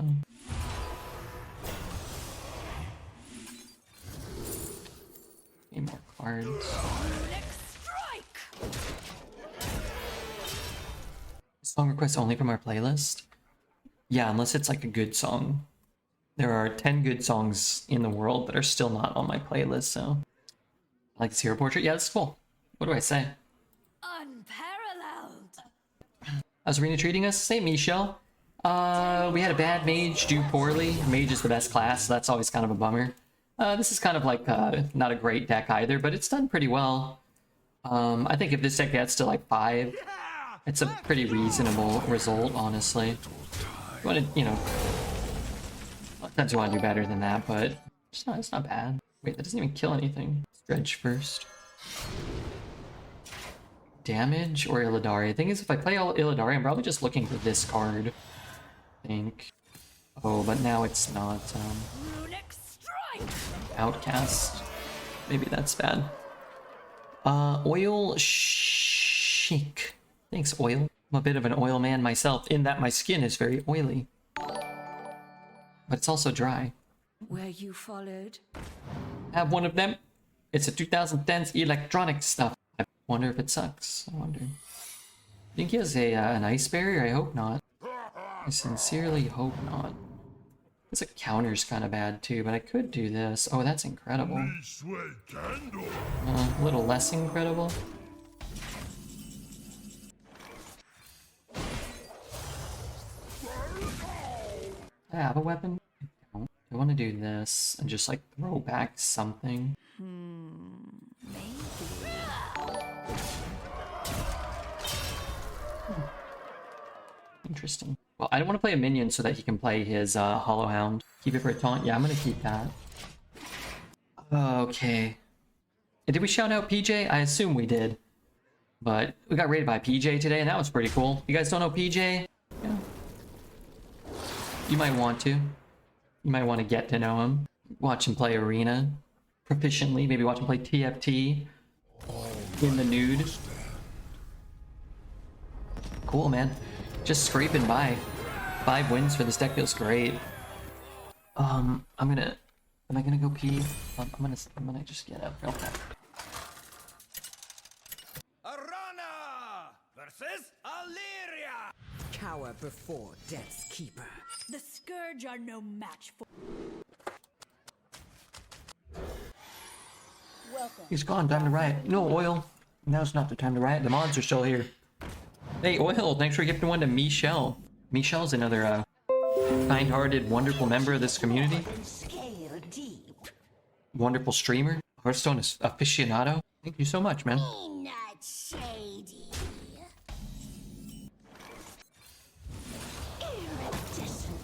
Speaker 1: Need more cards. Song requests only from our playlist? Yeah, unless it's like a good song. There are 10 good songs in the world that are still not on my playlist, so. I like this hero portrait. Yeah, that's cool. What do I say?
Speaker 3: Unparalleled.
Speaker 1: How's Arena treating us? Same, Michelle. We had a bad mage do poorly. Mage is the best class, so that's always kind of a bummer. This is kind of like not a great deck either, but it's done pretty well. I think if this deck gets to like 5, it's a pretty reasonable result, honestly. You want to, you know, sometimes you want to do better than that, but it's not bad. Wait, that doesn't even kill anything. Dredge first. Damage or Illidari? The thing is, if I play Illidari, I'm probably just looking for this card. I think. Oh, but now it's not. Outcast. Maybe that's bad. Oil Chic. Thanks, Oil. I'm a bit of an oil man myself, in that my skin is very oily. But it's also dry.
Speaker 3: Were you followed?
Speaker 1: Have one of them. It's a 2010s electronic stuff. I wonder if it sucks. I wonder. Think he has an ice barrier? I hope not. I sincerely hope not. This counter's kind of bad too, but I could do this. Oh, that's incredible. A little less incredible. I have a weapon. I want to do this and just like throw back something. Interesting. Well, I don't want to play a minion so that he can play his Hollow Hound. Keep it for a taunt. Yeah, I'm gonna keep that. Okay. And did we shout out PJ? I assume we did. But we got raided by PJ today, and that was pretty cool. You guys don't know PJ? Yeah. You might want to. You might want to get to know him. Watch him play Arena proficiently. Maybe watch him play TFT in the nude. Cool, man. Just scraping by. 5 wins for this deck feels great. Am I gonna go pee? I'm gonna just get up real fast.
Speaker 2: Arana versus Illyria.
Speaker 4: Cower before Death's Keeper.
Speaker 3: The Scourge are no match for. Welcome.
Speaker 1: He's gone. Time to riot. No, Oil. Now's not the time to riot. The mods are still here. Hey, Oil, thanks for gifting one to Michelle. Michelle's another kind-hearted, wonderful member of this community.
Speaker 4: Scale deep.
Speaker 1: Wonderful streamer. Hearthstone is aficionado. Thank you so much, man.
Speaker 4: Not shady. Iridescent.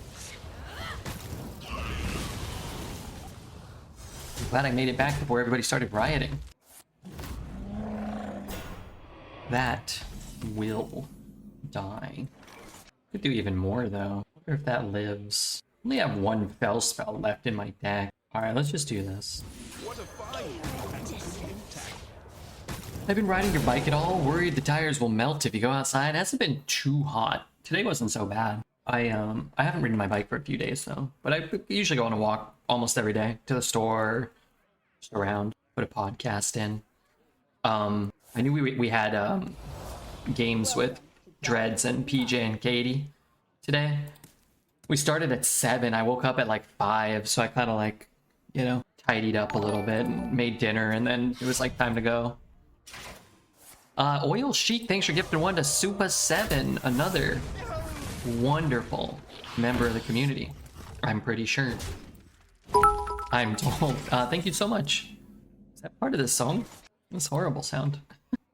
Speaker 1: I'm glad I made it back before everybody started rioting. That will die. Could do even more though. I wonder if that lives. I only have one fell spell left in my deck. Alright, let's just do this.
Speaker 5: What a find!
Speaker 1: I've been riding your bike at all? Worried the tires will melt if you go outside? It hasn't been too hot. Today wasn't so bad. I haven't ridden my bike for a few days though. But I usually go on a walk almost every day. To the store, just around, put a podcast in. I knew we had games with Dreads and PJ and Katie today. We started at 7. I woke up at like 5, so I kind of like, you know, tidied up a little bit and made dinner, and then it was like time to go. Oil Chic, thanks for gifting one to Supa7, another wonderful member of the community. I'm pretty sure. I'm told. Thank you so much. Is that part of this song? This horrible sound.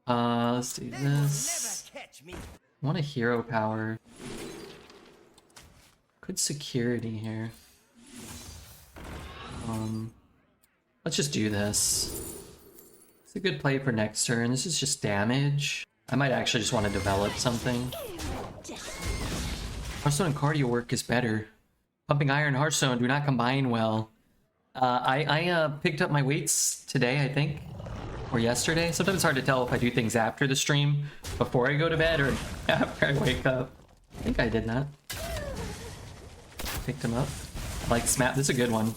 Speaker 1: Let's do this. I want a hero power. Good security here. Let's just do this. It's a good play for next turn. This is just damage. I might actually just want to develop something. Hearthstone and cardio work is better. Pumping iron and Hearthstone do not combine well. I picked up my weights today, I think. Or yesterday. Sometimes it's hard to tell if I do things after the stream, before I go to bed, or after I wake up. I think I did that. Picked him up. I like Smap. This is a good one.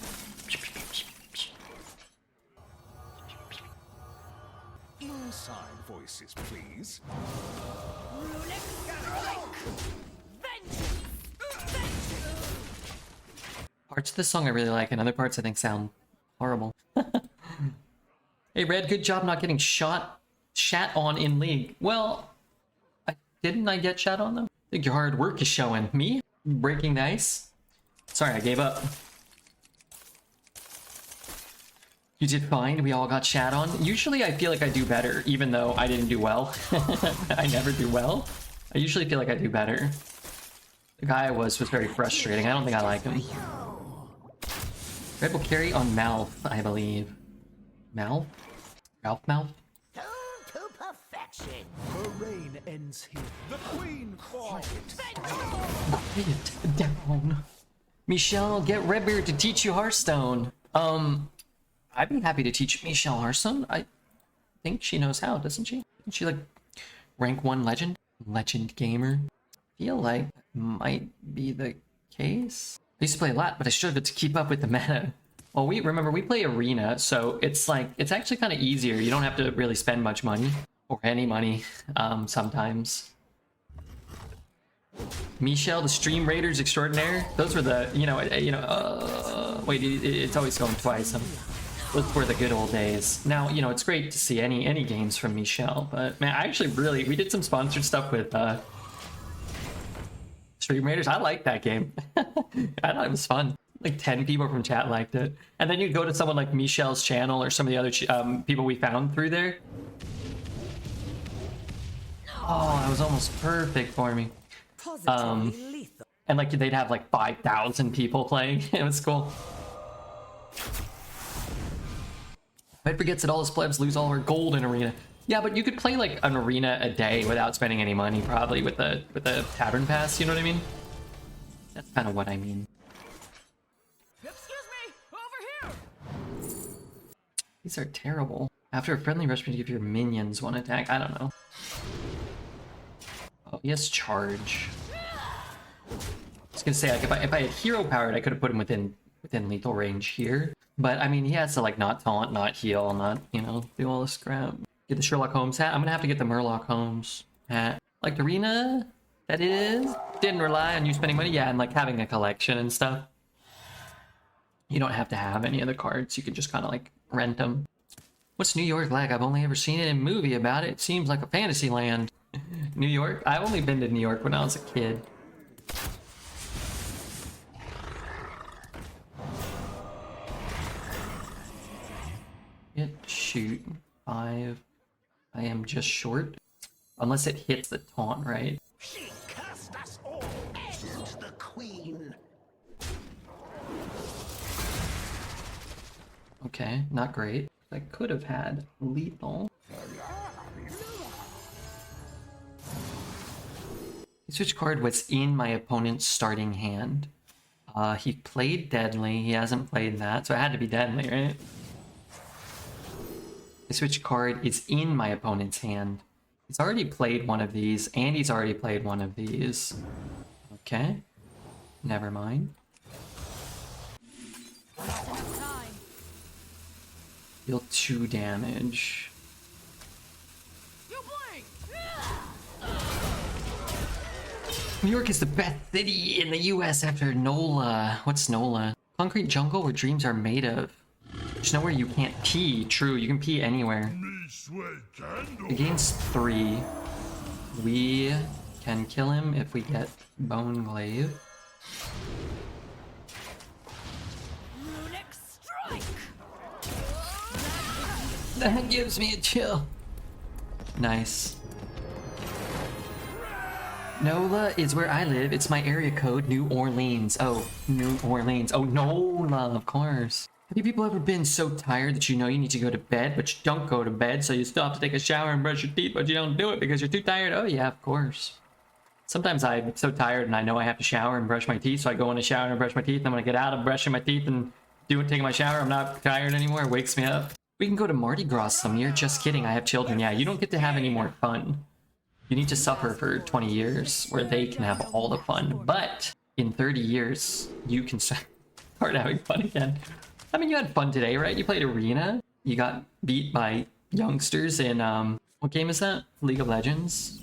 Speaker 5: Inside voices, please.
Speaker 1: Parts of this song I really like, and other parts I think sound horrible. Hey Red, good job not getting shat on in League. Well, didn't I get shat on though? I think your hard work is showing. Me? Breaking the ice? Sorry, I gave up. You did fine, we all got shat on. Usually I feel like I do better, even though I didn't do well. I never do well. I usually feel like I do better. The guy I was very frustrating. I don't think I like him. Red will carry on Mouth, I believe. Mouth? Ralph Mouth?
Speaker 4: To perfection.
Speaker 5: The reign ends here. The queen falls.
Speaker 1: Quiet down. Michelle, get Redbeard to teach you Hearthstone. I'd be happy to teach Michelle Hearthstone. I think she knows how, doesn't she? Isn't she like rank 1 legend? Legend gamer? Feel like that might be the case. I used to play a lot, but I struggled to keep up with the meta. Well, remember we play arena, so it's like it's actually kind of easier. You don't have to really spend much money or any money sometimes. Michelle, the stream raiders extraordinaire. Those were the wait, it's always going twice. Those were the good old days. Now it's great to see any games from Michelle, but man, I actually we did some sponsored stuff with Stream Raiders. I liked that game. I thought it was fun. Like 10 people from chat liked it. And then you go to someone like Michelle's channel or some of the other people we found through there. Oh, that was almost perfect for me. And like they'd have like 5,000 people playing. It was cool. Red forgets that all his plebs lose all our gold in arena. Yeah, but you could play like an arena a day without spending any money, probably with the tavern pass. You know what I mean? That's kind of what I mean.
Speaker 2: Excuse me, over here.
Speaker 1: These are terrible. After a friendly rush, you give your minions one attack. I don't know. Oh, he has charge. I was gonna say, like, if I had hero powered, I could have put him within lethal range here. But I mean, he has to like not taunt, not heal, not do all this crap. Get the Sherlock Holmes hat. I'm gonna have to get the Murloc Holmes hat. Like the arena, that is. Didn't rely on you spending money. Yeah, and like having a collection and stuff. You don't have to have any of the cards. You can just kind of like rent them. What's New York like? I've only ever seen it in a movie about it. It seems like a fantasy land. New York? I've only been to New York when I was a kid. Get shoot 5. I am just short. Unless it hits the taunt, right?
Speaker 4: She cursed us all, and the queen.
Speaker 1: Okay, not great. I could have had lethal. Switch card was in my opponent's starting hand. He played Deadly. He hasn't played that, so it had to be Deadly, right? The switch card is in my opponent's hand. He's already played one of these, and he's already played one of these. Okay. Never mind. Deal 2 damage. New York is the best city in the US after NOLA. What's NOLA? Concrete jungle where dreams are made of. There's nowhere you can't pee. True, you can pee anywhere. Against 3, we can kill him if we get Bone Glaive.
Speaker 3: Runic strike.
Speaker 1: That gives me a chill. Nice. NOLA is where I live. It's my area code, New Orleans. Oh, New Orleans. Oh, NOLA, of course. Have you people ever been so tired that you know you need to go to bed, but you don't go to bed, so you still have to take a shower and brush your teeth, but you don't do it because you're too tired? Oh yeah, of course. Sometimes I'm so tired and I know I have to shower and brush my teeth, so I go in the shower and brush my teeth, and when I get out of brushing my teeth and taking my shower, I'm not tired anymore. It wakes me up. We can go to Mardi Gras some year. Just kidding, I have children. Yeah, you don't get to have any more fun. You need to suffer for 20 years where they can have all the fun, but in 30 years, you can start having fun again. I mean, you had fun today, right? You played Arena. You got beat by youngsters in, what game is that? League of Legends?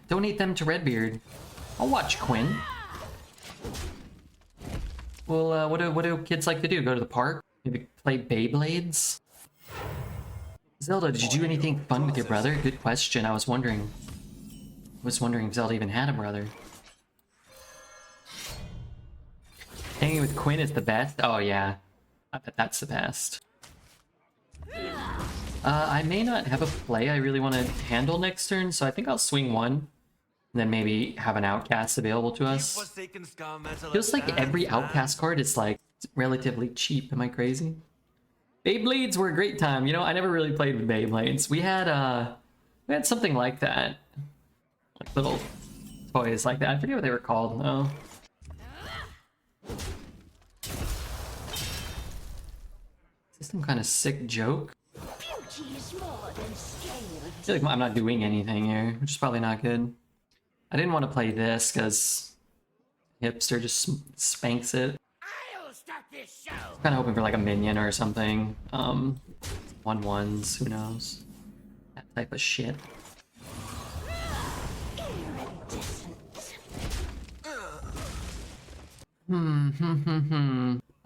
Speaker 1: Donate them to Redbeard. I'll watch Quinn. Well, what do kids like to do? Go to the park? Maybe play Beyblades? Zelda, did you do anything fun with your brother? Good question. I was wondering if Zelda even had a brother. Hanging with Quinn is the best? Oh yeah, I bet that's the best. I may not have a play I really want to handle next turn, so I think I'll swing 1. And then maybe have an Outcast available to us. Feels like every Outcast card is like relatively cheap. Am I crazy? Beyblades were a great time. You know, I never really played with Beyblades. We had something like that. Like little toys like that. I forget what they were called though. Is this some kind of sick joke?
Speaker 4: Beauty is more than scale.
Speaker 1: I feel like I'm not doing anything here, which is probably not good. I didn't want to play this because Hipster just spanks it.
Speaker 4: I'll start this show.
Speaker 1: Kind of hoping for like a minion or something. 1/1s, who knows? That type of shit.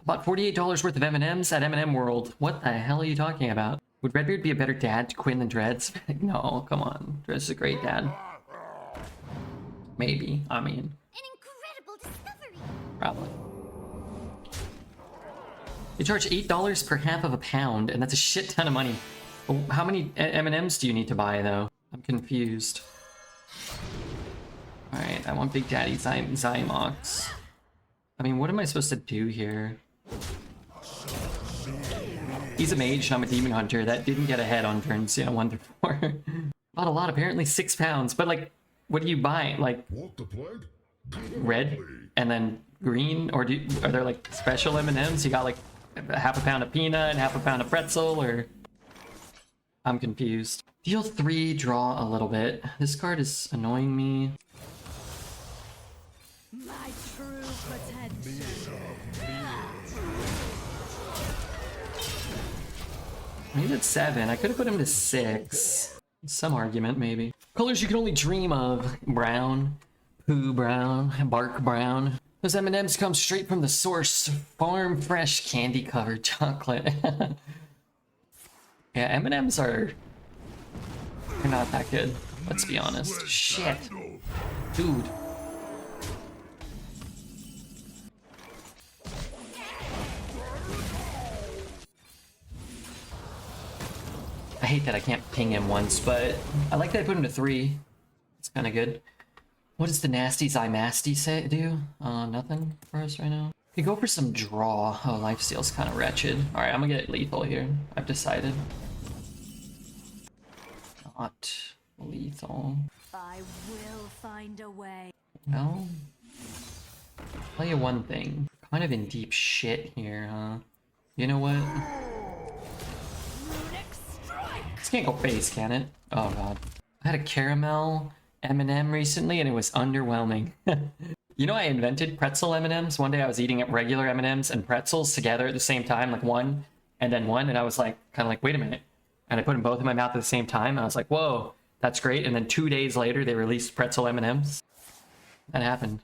Speaker 1: About $48 worth of M&Ms at M&M World. What the hell are you talking about? Would Redbeard be a better dad to Quinn than Dreads? No, come on. Dreads is a great dad. Maybe. I mean.
Speaker 3: An incredible discovery.
Speaker 1: Probably. You charge $8 per half of a pound, and that's a shit ton of money. Well, how many M&Ms do you need to buy, though? I'm confused. Alright, I want Big Daddy Zymox. I mean, what am I supposed to do here? He's a mage and I'm a demon hunter. That didn't get ahead on turns, 1 through 4. Bought a lot, apparently 6 pounds. But like, what do you buy? Like, red and then green? Or are there like special M&Ms? You got like half a pound of peanut and half a pound of pretzel, or? I'm confused. Deal 3, draw a little bit. This card is annoying me.
Speaker 3: My true potential.
Speaker 1: He's at 7. I could have put him to 6. Some argument, maybe. Colors you can only dream of. Brown, poo brown, bark brown. Those M&Ms come straight from the source. Farm fresh candy covered chocolate. Yeah, M&Ms are... they're not that good. Let's be honest. Shit. Dude. hate that I can't ping him once, but I like that I put him to 3. It's kind of good. What does the nasty Zymasty do? Nothing for us right now. We go for some draw. Oh, lifesteal's kind of wretched. All right, I'm gonna get lethal here. I've decided. Not lethal.
Speaker 3: I will find a way.
Speaker 1: No. Tell you one thing. Kind of in deep shit here, huh? You know what?
Speaker 3: Runic strike.
Speaker 1: This can't go face, can it? Oh god. I had a caramel M&M recently and it was underwhelming. You know, I invented pretzel M&Ms. One day I was eating regular M&Ms and pretzels together at the same time, like one and then one, and I was like, kind of like, wait a minute. And I put them both in my mouth at the same time, and I was like, whoa, that's great. And then 2 days later, they released pretzel M&Ms. That happened.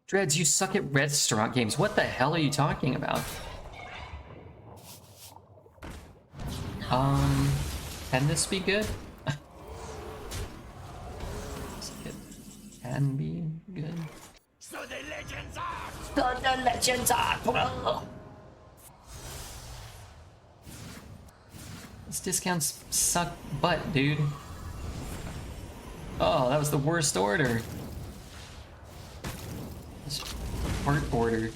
Speaker 1: Dreads, you suck at restaurant games. What the hell are you talking about? Can this be good? It can be good.
Speaker 2: So the legends are.
Speaker 4: So the legends are.
Speaker 1: These discounts suck butt, dude. Oh, that was the worst order. This heart order.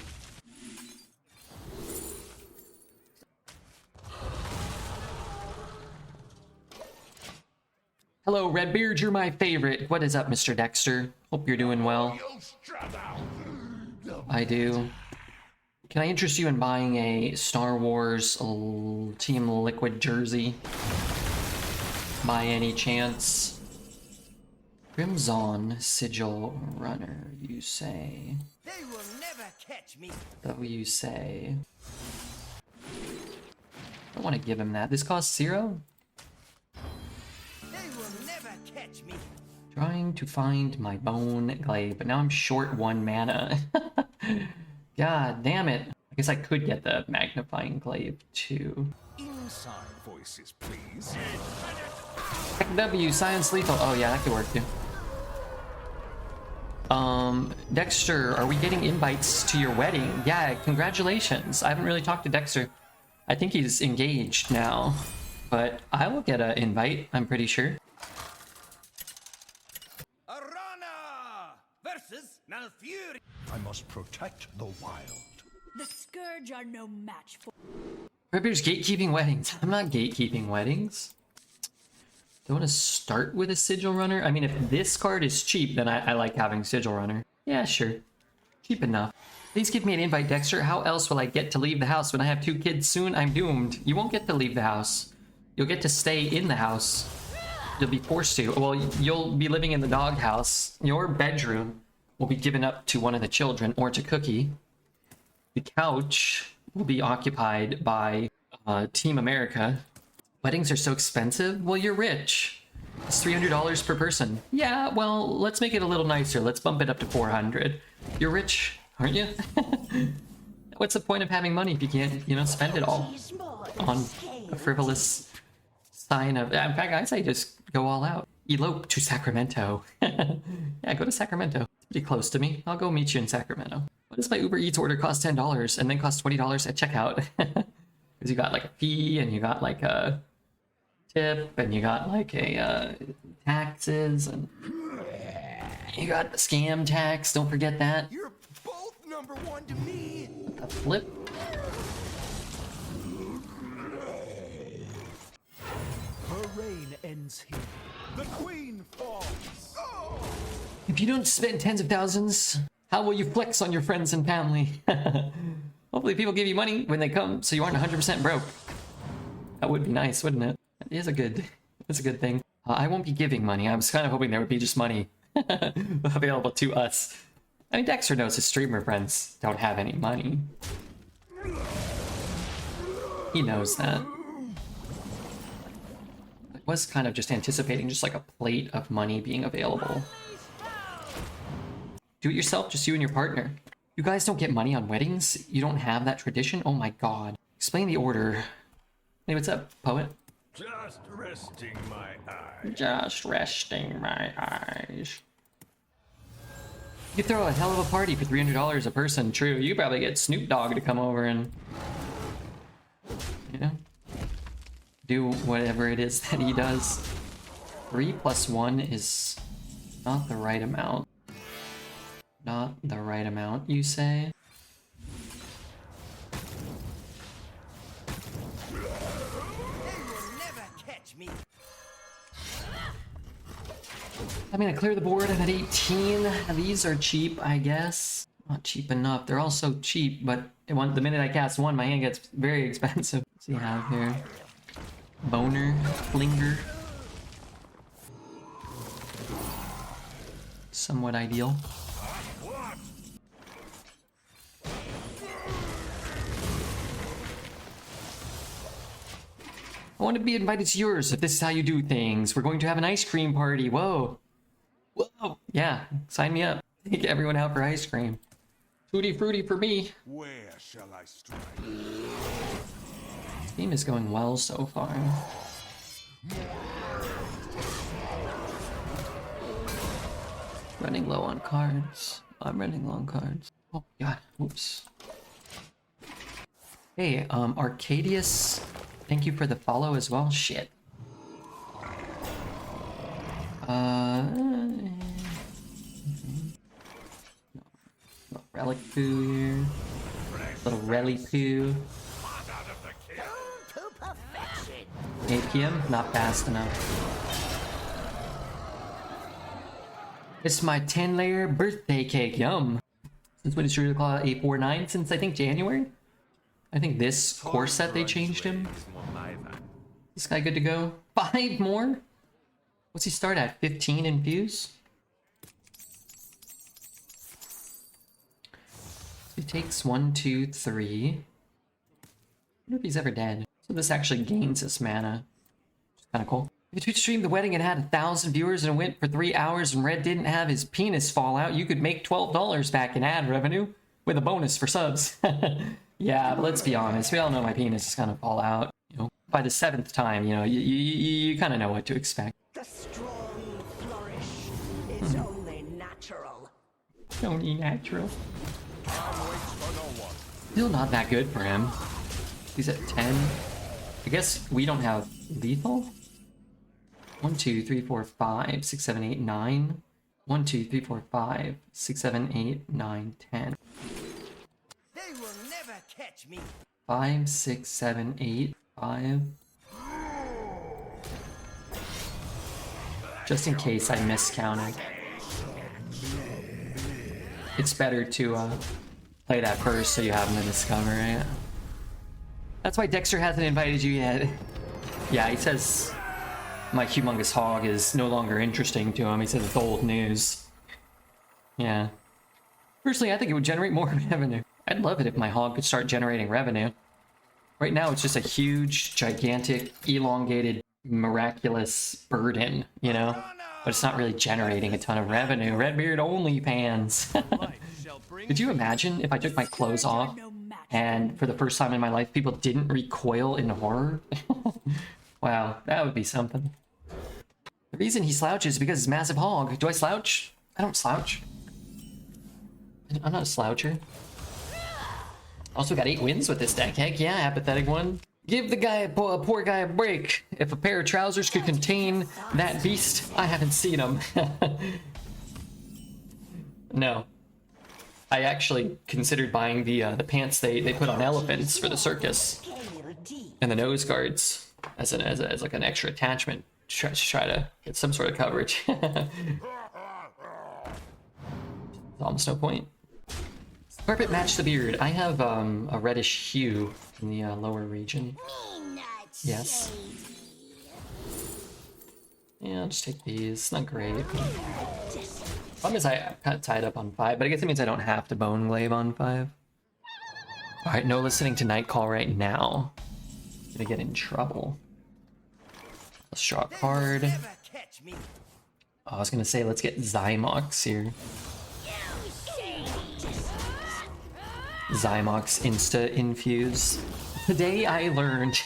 Speaker 1: Hello, Redbeard, you're my favorite. What is up, Mr. Dexter? Hope you're doing well. I do. Can I interest you in buying a Star Wars Team Liquid jersey? By any chance? Crimson Sigil Runner, you say?
Speaker 2: They will never catch me.
Speaker 1: That you say? I don't want to give him that. This costs 0?
Speaker 2: They will never catch me.
Speaker 1: Trying to find my bone glaive, but now I'm short 1 mana. God damn it. I guess I could get the magnifying glaive too.
Speaker 5: Inside voices, please.
Speaker 1: W, science lethal. Oh yeah, that could work too. Dexter, are we getting invites to your wedding? Yeah, congratulations. I haven't really talked to Dexter. I think he's engaged now, but I will get an invite, I'm pretty sure.
Speaker 2: Arana versus Malfury.
Speaker 5: I must protect the wild.
Speaker 3: The Scourge are no match for.
Speaker 1: Redbeard's gatekeeping weddings. I'm not gatekeeping weddings. Do I want to start with a Sigil Runner? I mean, if this card is cheap, then I like having Sigil Runner. Yeah, sure. Cheap enough. Please give me an invite, Dexter. How else will I get to leave the house when I have 2 kids soon? I'm doomed. You won't get to leave the house. You'll get to stay in the house. You'll be forced to. Well, you'll be living in the doghouse. Your bedroom will be given up to one of the children or to Cookie. The couch will be occupied by Team America. Weddings are so expensive? Well, you're rich. It's $300 per person. Yeah, well, let's make it a little nicer. Let's bump it up to $400. You're rich, aren't you? What's the point of having money if you can't, you know, spend it all on a frivolous sign of... In fact, I say just go all out. Elope to Sacramento. Yeah, go to Sacramento. It's pretty close to me. I'll go meet you in Sacramento. What does my Uber Eats order cost $10 and then cost $20 at checkout? Because you got like a fee and you got like a tip and you got like a taxes and you got the scam tax. Don't forget that.
Speaker 2: You're both number 1 to me.
Speaker 1: A flip.
Speaker 5: Her reign ends here. The queen falls.
Speaker 1: If you don't spend tens of thousands, how will you flex on your friends and family? Hopefully people give you money when they come so you aren't 100% broke. That would be nice, wouldn't it? It is a good thing. I won't be giving money. I was kind of hoping there would be just money available to us. I mean, Dexter knows his streamer friends don't have any money. He knows that. I was kind of just anticipating just like a plate of money being available. Do it yourself, just you and your partner. You guys don't get money on weddings? You don't have that tradition? Oh my god. Explain the order. Hey, what's up, poet?
Speaker 5: Just resting my eyes.
Speaker 1: Just resting my eyes. You could throw a hell of a party for $300 a person, true. You could probably get Snoop Dogg to come over and... You know? do whatever it is that he does. 3 + 1 is not the right amount. Not the right amount, you say? I mean, I clear the board. I'm at 18. These are cheap, I guess. Not cheap enough. They're all so cheap, but the minute I cast one, my hand gets very expensive. What's he have here? Boner, Flinger. Somewhat ideal. I want to be invited to yours if this is how you do things. We're going to have an ice cream party. Whoa. Whoa. Yeah, sign me up. Take everyone out for ice cream. Tutti frutti for me.
Speaker 5: Where shall I strike?
Speaker 1: This game is going well so far. Running low on cards. I'm running low on cards. Oh god, oops. Hey, Arcadius, thank you for the follow as well. Shit. Relic poo here. Little relic poo. 8 PM? Not fast enough. It's my 10-layer birthday cake. Yum. Since when did you call it 849? Since I think January? I think this course set they changed him. This guy good to go? 5 more? What's he start at? 15 infuse? He takes 1, 2, 3. I wonder if he's ever dead. So this actually gains his mana. Which is kind of cool. If you streamed the wedding and had 1,000 viewers and it went for 3 hours and Red didn't have his penis fall out, you could make $12 back in ad revenue with a bonus for subs. Yeah, but let's be honest. We all know my penis is gonna fall out. You know, by the 7th time, you know, you kind of know what to expect.
Speaker 4: The strong flourish is only natural.
Speaker 1: Only natural. Still not that good for him. He's at 10. I guess we don't have lethal. 1, 2, 3, 4, 5, 6, 7, 8, 9. 1, 2, 3, 4, 5, 6, 7, 8, 9, 10.
Speaker 2: They will never catch me.
Speaker 1: 5, 6, 7, 8, 5. Just in case I miscounted. It's better to play that first so you have them to discover, right? That's why Dexter hasn't invited you yet. Yeah, he says my humongous hog is no longer interesting to him. He says it's old news. Yeah. Personally, I think it would generate more revenue. I'd love it if my hog could start generating revenue. Right now, it's just a huge, gigantic, elongated, miraculous burden, you know? But it's not really generating a ton of revenue. Redbeard only pans. Could you imagine if I took my clothes off and for the first time in my life, people didn't recoil in horror? Wow, that would be something. The reason he slouches is because he's massive hog. Do I slouch? I don't slouch. I'm not a sloucher. Also got 8 wins with this deck. Heck yeah, apathetic one. Give the guy, a poor guy, a break. If a pair of trousers could contain that beast, I haven't seen them. No. I actually considered buying the pants they put on elephants for the circus. And the nose guards as like an extra attachment. Try to get some sort of coverage. Almost no point. Carpet match the beard. I have a reddish hue in the lower region. Yes. Yeah, I'll just take these. Not great. Problem is I got tied up on 5, but I guess it means I don't have to bone glaive on 5. Alright, no listening to Night Call right now. I'm gonna get in trouble. Let's draw a card. Oh, I was gonna say let's get Zymox here. Zymox Insta Infuse. Today I learned.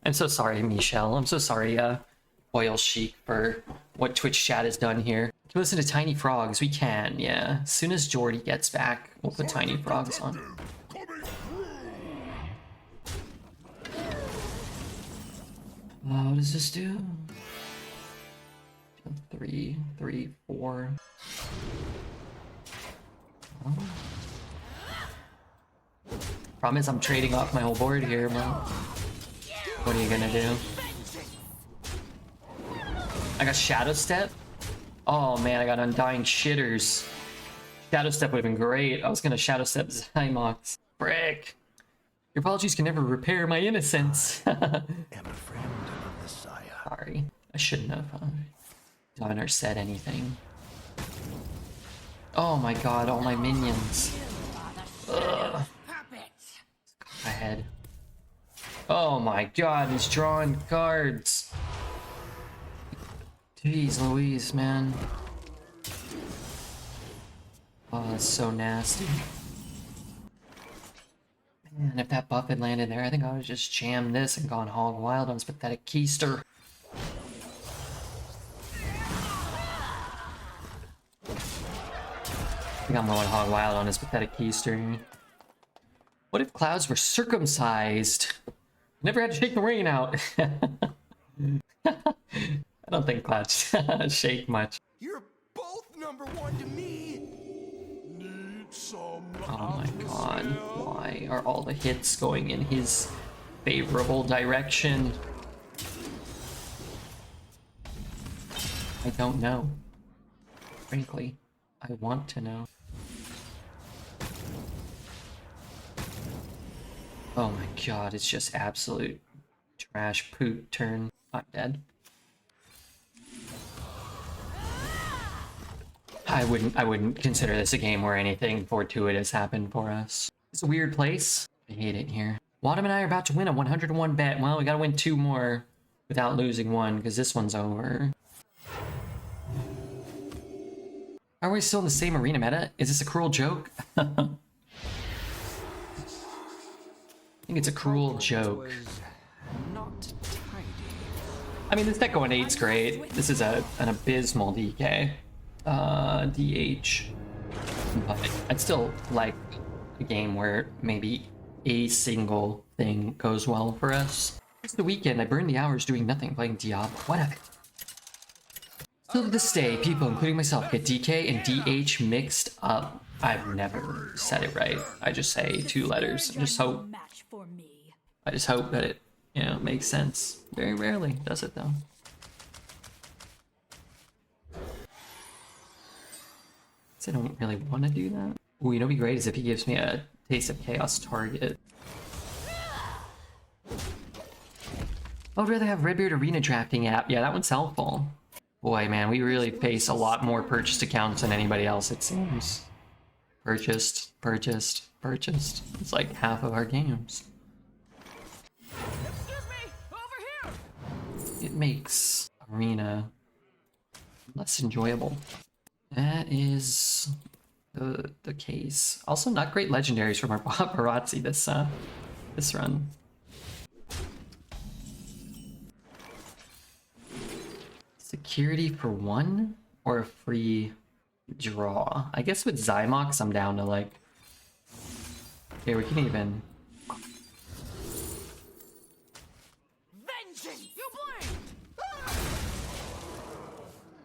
Speaker 1: I'm so sorry, Michelle. I'm so sorry, Oil Chic, for what Twitch chat has done here. Can we listen to Tiny Frogs? We can, yeah. As soon as Jordy gets back, we'll put Tiny Frogs on. What does this do? 3, 3, 4. Oh. Problem is I'm trading off my whole board here, but what are you gonna do? I got Shadow Step? Oh man, I got Undying Shitters. Shadow Step would have been great. I was gonna Shadow Step Zymox. Frick. Your apologies can never repair my innocence.
Speaker 5: Am a friend of the Messiah.
Speaker 1: Sorry. I shouldn't have done or said anything. Oh my god, all my minions. Ugh. My head. Oh my god, he's drawing cards. Jeez Louise, man. Oh, that's so nasty. Man, if that buff had landed there, I think I would have just jammed this and gone hog wild on his pathetic keister. I think I'm going hog wild on his pathetic keister. What if clouds were circumcised? Never had to shake the rain out. I don't think clouds shake much.
Speaker 5: You're both #1 to me. Need some
Speaker 1: Oh my god, why are all the hits going in his favorable direction? I don't know. Frankly, I want to know. Oh my god, it's just absolute trash poop turn. I'm dead. I wouldn't consider this a game where anything fortuitous happened for us. It's a weird place. I hate it here. Wadham and I are about to win a 101 bet. Well, we gotta win 2 more without losing 1, because this one's over. Are we still in the same arena meta? Is this a cruel joke? I think it's a cruel joke.
Speaker 5: Not tidy.
Speaker 1: I mean, this deck going 8's great. This is an abysmal DK. DH. But I'd still like a game where maybe a single thing goes well for us. It's the weekend. I burned the hours doing nothing, playing Diablo. What of it? Still to this day, people, including myself, get DK and DH mixed up. I've never said it right. I just say 2 letters. I just hope that it, you know, makes sense. Very rarely does it though. I don't really want to do that. Ooh, you know what'd be great is if he gives me a Taste of Chaos target. I'd rather have Redbeard Arena drafting app. Yeah, that one's helpful. Boy, man, we really face a lot more purchased accounts than anybody else, it seems. Purchased, purchased, purchased. It's like half of our games.
Speaker 2: Excuse me, over here.
Speaker 1: It makes Arena less enjoyable. That is the case. Also, not great legendaries from our paparazzi this run. Security for 1 or a free draw? I guess with Zymox, I'm down to like. Here, we can even.
Speaker 2: Vengeance, you blind.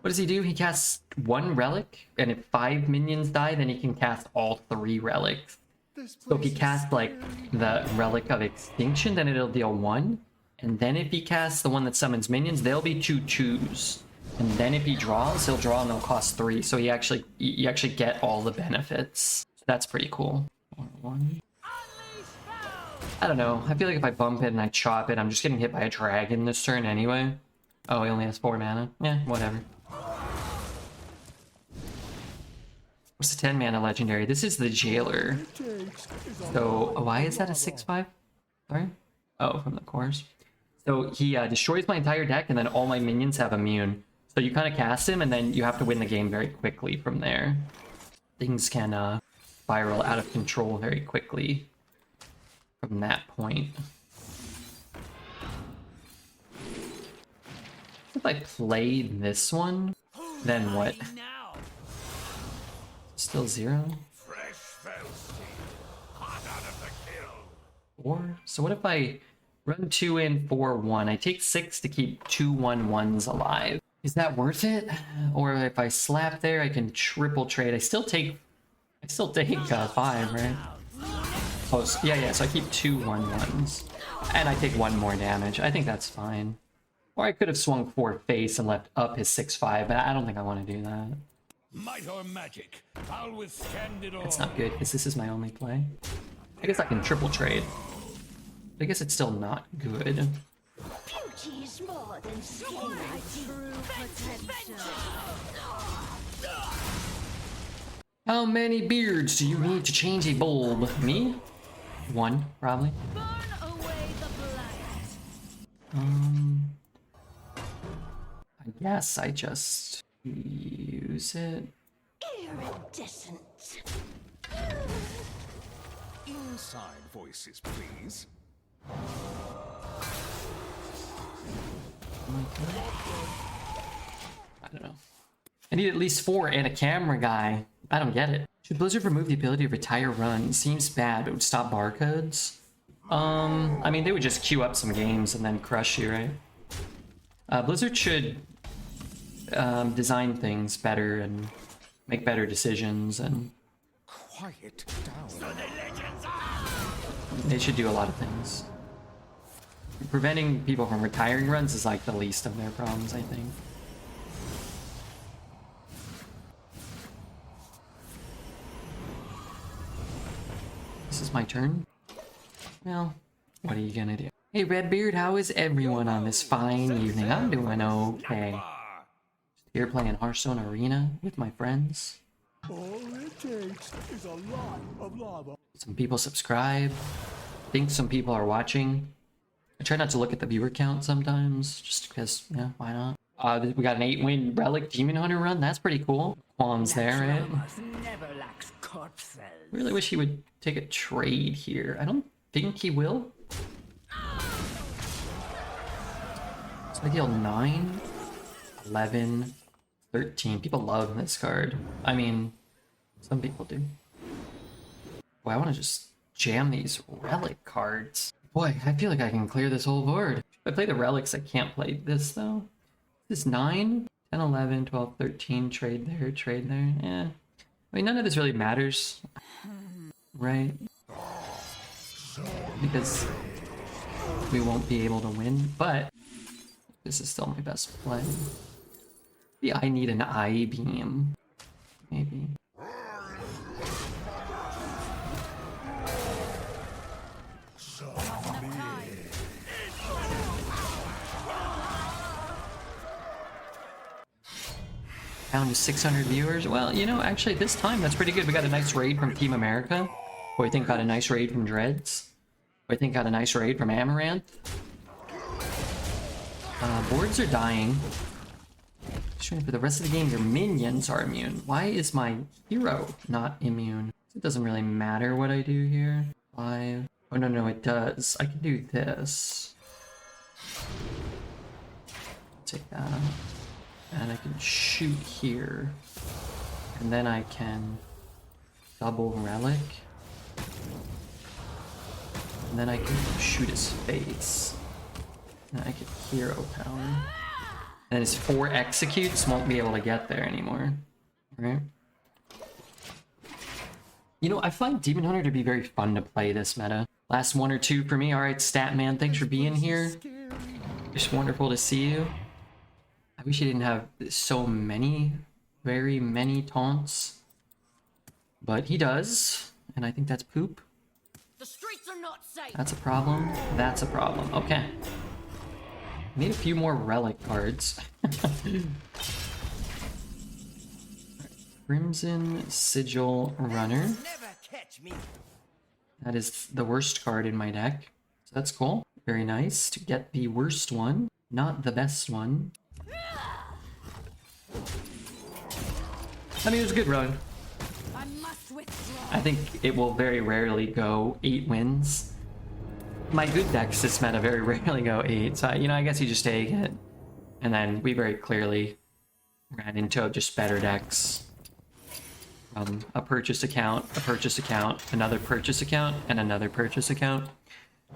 Speaker 1: What does he do? He casts 1 relic, and if 5 minions die, then he can cast all 3 relics. So if he casts like the Relic of Extinction, then it'll deal 1. And then if he casts the one that summons minions, they'll be 2 choose. And then if he draws, he'll draw and they'll cost 3. So you actually get all the benefits. So that's pretty cool. 1. I don't know. I feel like if I bump it and I chop it, I'm just getting hit by a dragon this turn anyway. Oh, he only has 4 mana. Yeah, whatever. What's the 10 mana legendary? This is the Jailer. So why is that a 6/5? Sorry? Oh, from the course. So he destroys my entire deck and then all my minions have immune. So you kind of cast him and then you have to win the game very quickly from there. Things can spiral out of control very quickly from that point. If I play this one, then what?
Speaker 2: Now.
Speaker 1: Still 0?
Speaker 2: Fresh Velstein, hot out of the kiln.
Speaker 1: 4? So what if I Run 2 in 4-1. I take 6 to keep 2 1-1s alive. Is that worth it? Or if I slap there, I can triple trade. I still take 5, right? Oh, yeah, so I keep 2 1-1s. And I take 1 more damage. I think that's fine. Or I could have swung 4 face and left up his 6-5, but I don't think I want to do that.
Speaker 2: Might or magic, I'll withstand it all.
Speaker 1: It's not good, because this is my only play. I guess I can triple trade. But I guess it's still not good.
Speaker 4: Beauty is more than skill.
Speaker 1: How many beards do you need to change a bulb? Me? 1, probably.
Speaker 3: Burn away the blight.
Speaker 1: I guess I just use it.
Speaker 4: Iridescent.
Speaker 5: Inside voices, please.
Speaker 1: I don't know. I need at least 4 and a camera guy. I don't get it. Should Blizzard remove the ability to retire runs? Seems bad, but would stop barcodes. I mean, they would just queue up some games and then crush you, right? Blizzard should design things better and make better decisions, and
Speaker 5: Quiet down.
Speaker 1: they should do a lot of things. Preventing people from retiring runs is like the least of their problems, I think. This is my turn. Well, what are you gonna do? Hey Redbeard, how is everyone on this fine evening? I'm doing okay. Just here playing Hearthstone Arena with my friends.
Speaker 5: All it takes is a lot of lava.
Speaker 1: Some people subscribe. I think some people are watching. I try not to look at the viewer count sometimes, just because, yeah, why not? We got an 8-win Relic Demon Hunter run. That's pretty cool. Qualm's there, right?
Speaker 2: Never lacks corpses.
Speaker 1: Really wish he would take a trade here. I don't think he will. So I deal 9, 11, 13. People love this card. I mean, some people do. Boy, I want to just jam these Relic cards. Boy, I feel like I can clear this whole board. If I play the Relics, I can't play this, though. This is 9, 10, 11, 12, 13. Trade there. Yeah. I mean, none of this really matters. Right? Because we won't be able to win, but this is still my best play. Yeah, I need an eye beam. Maybe. Down to 600 viewers. Well, you know, actually this time that's pretty good. We got a nice raid from Team America. Who I think got a nice raid from Dreads. Who I think got a nice raid from Amaranth. Boards are dying. Just waiting for the rest of the game. Your minions are immune. Why is my hero not immune? It doesn't really matter what I do here. 5. Oh, no, it does. I can do this. Take that. And I can shoot here. And then I can double Relic. And then I can shoot his face. And I get hero power. And his 4 executes won't be able to get there anymore. Right? You know, I find Demon Hunter to be very fun to play this meta. Last 1 or 2 for me. Alright, Statman, thanks for being here. It's wonderful to see you. I wish he didn't have so many, very many taunts. But he does, and I think that's poop.
Speaker 3: The streets are not safe.
Speaker 1: That's a problem. That's a problem. Okay. Need a few more Relic cards. Crimson Sigil Runner.
Speaker 2: Never catch me.
Speaker 1: That is the worst card in my deck. So that's cool. Very nice to get the worst one, not the best one. I mean, it was a good run.
Speaker 3: I must withdraw.
Speaker 1: I think it will very rarely go 8 wins. My good decks this meta very rarely go 8, so you know, I guess you just take it. And then we very clearly ran into just better decks. A purchase account, another purchase account, and another purchase account.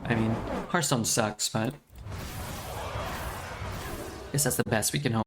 Speaker 1: I mean, Hearthstone sucks, but I guess that's the best we can hope.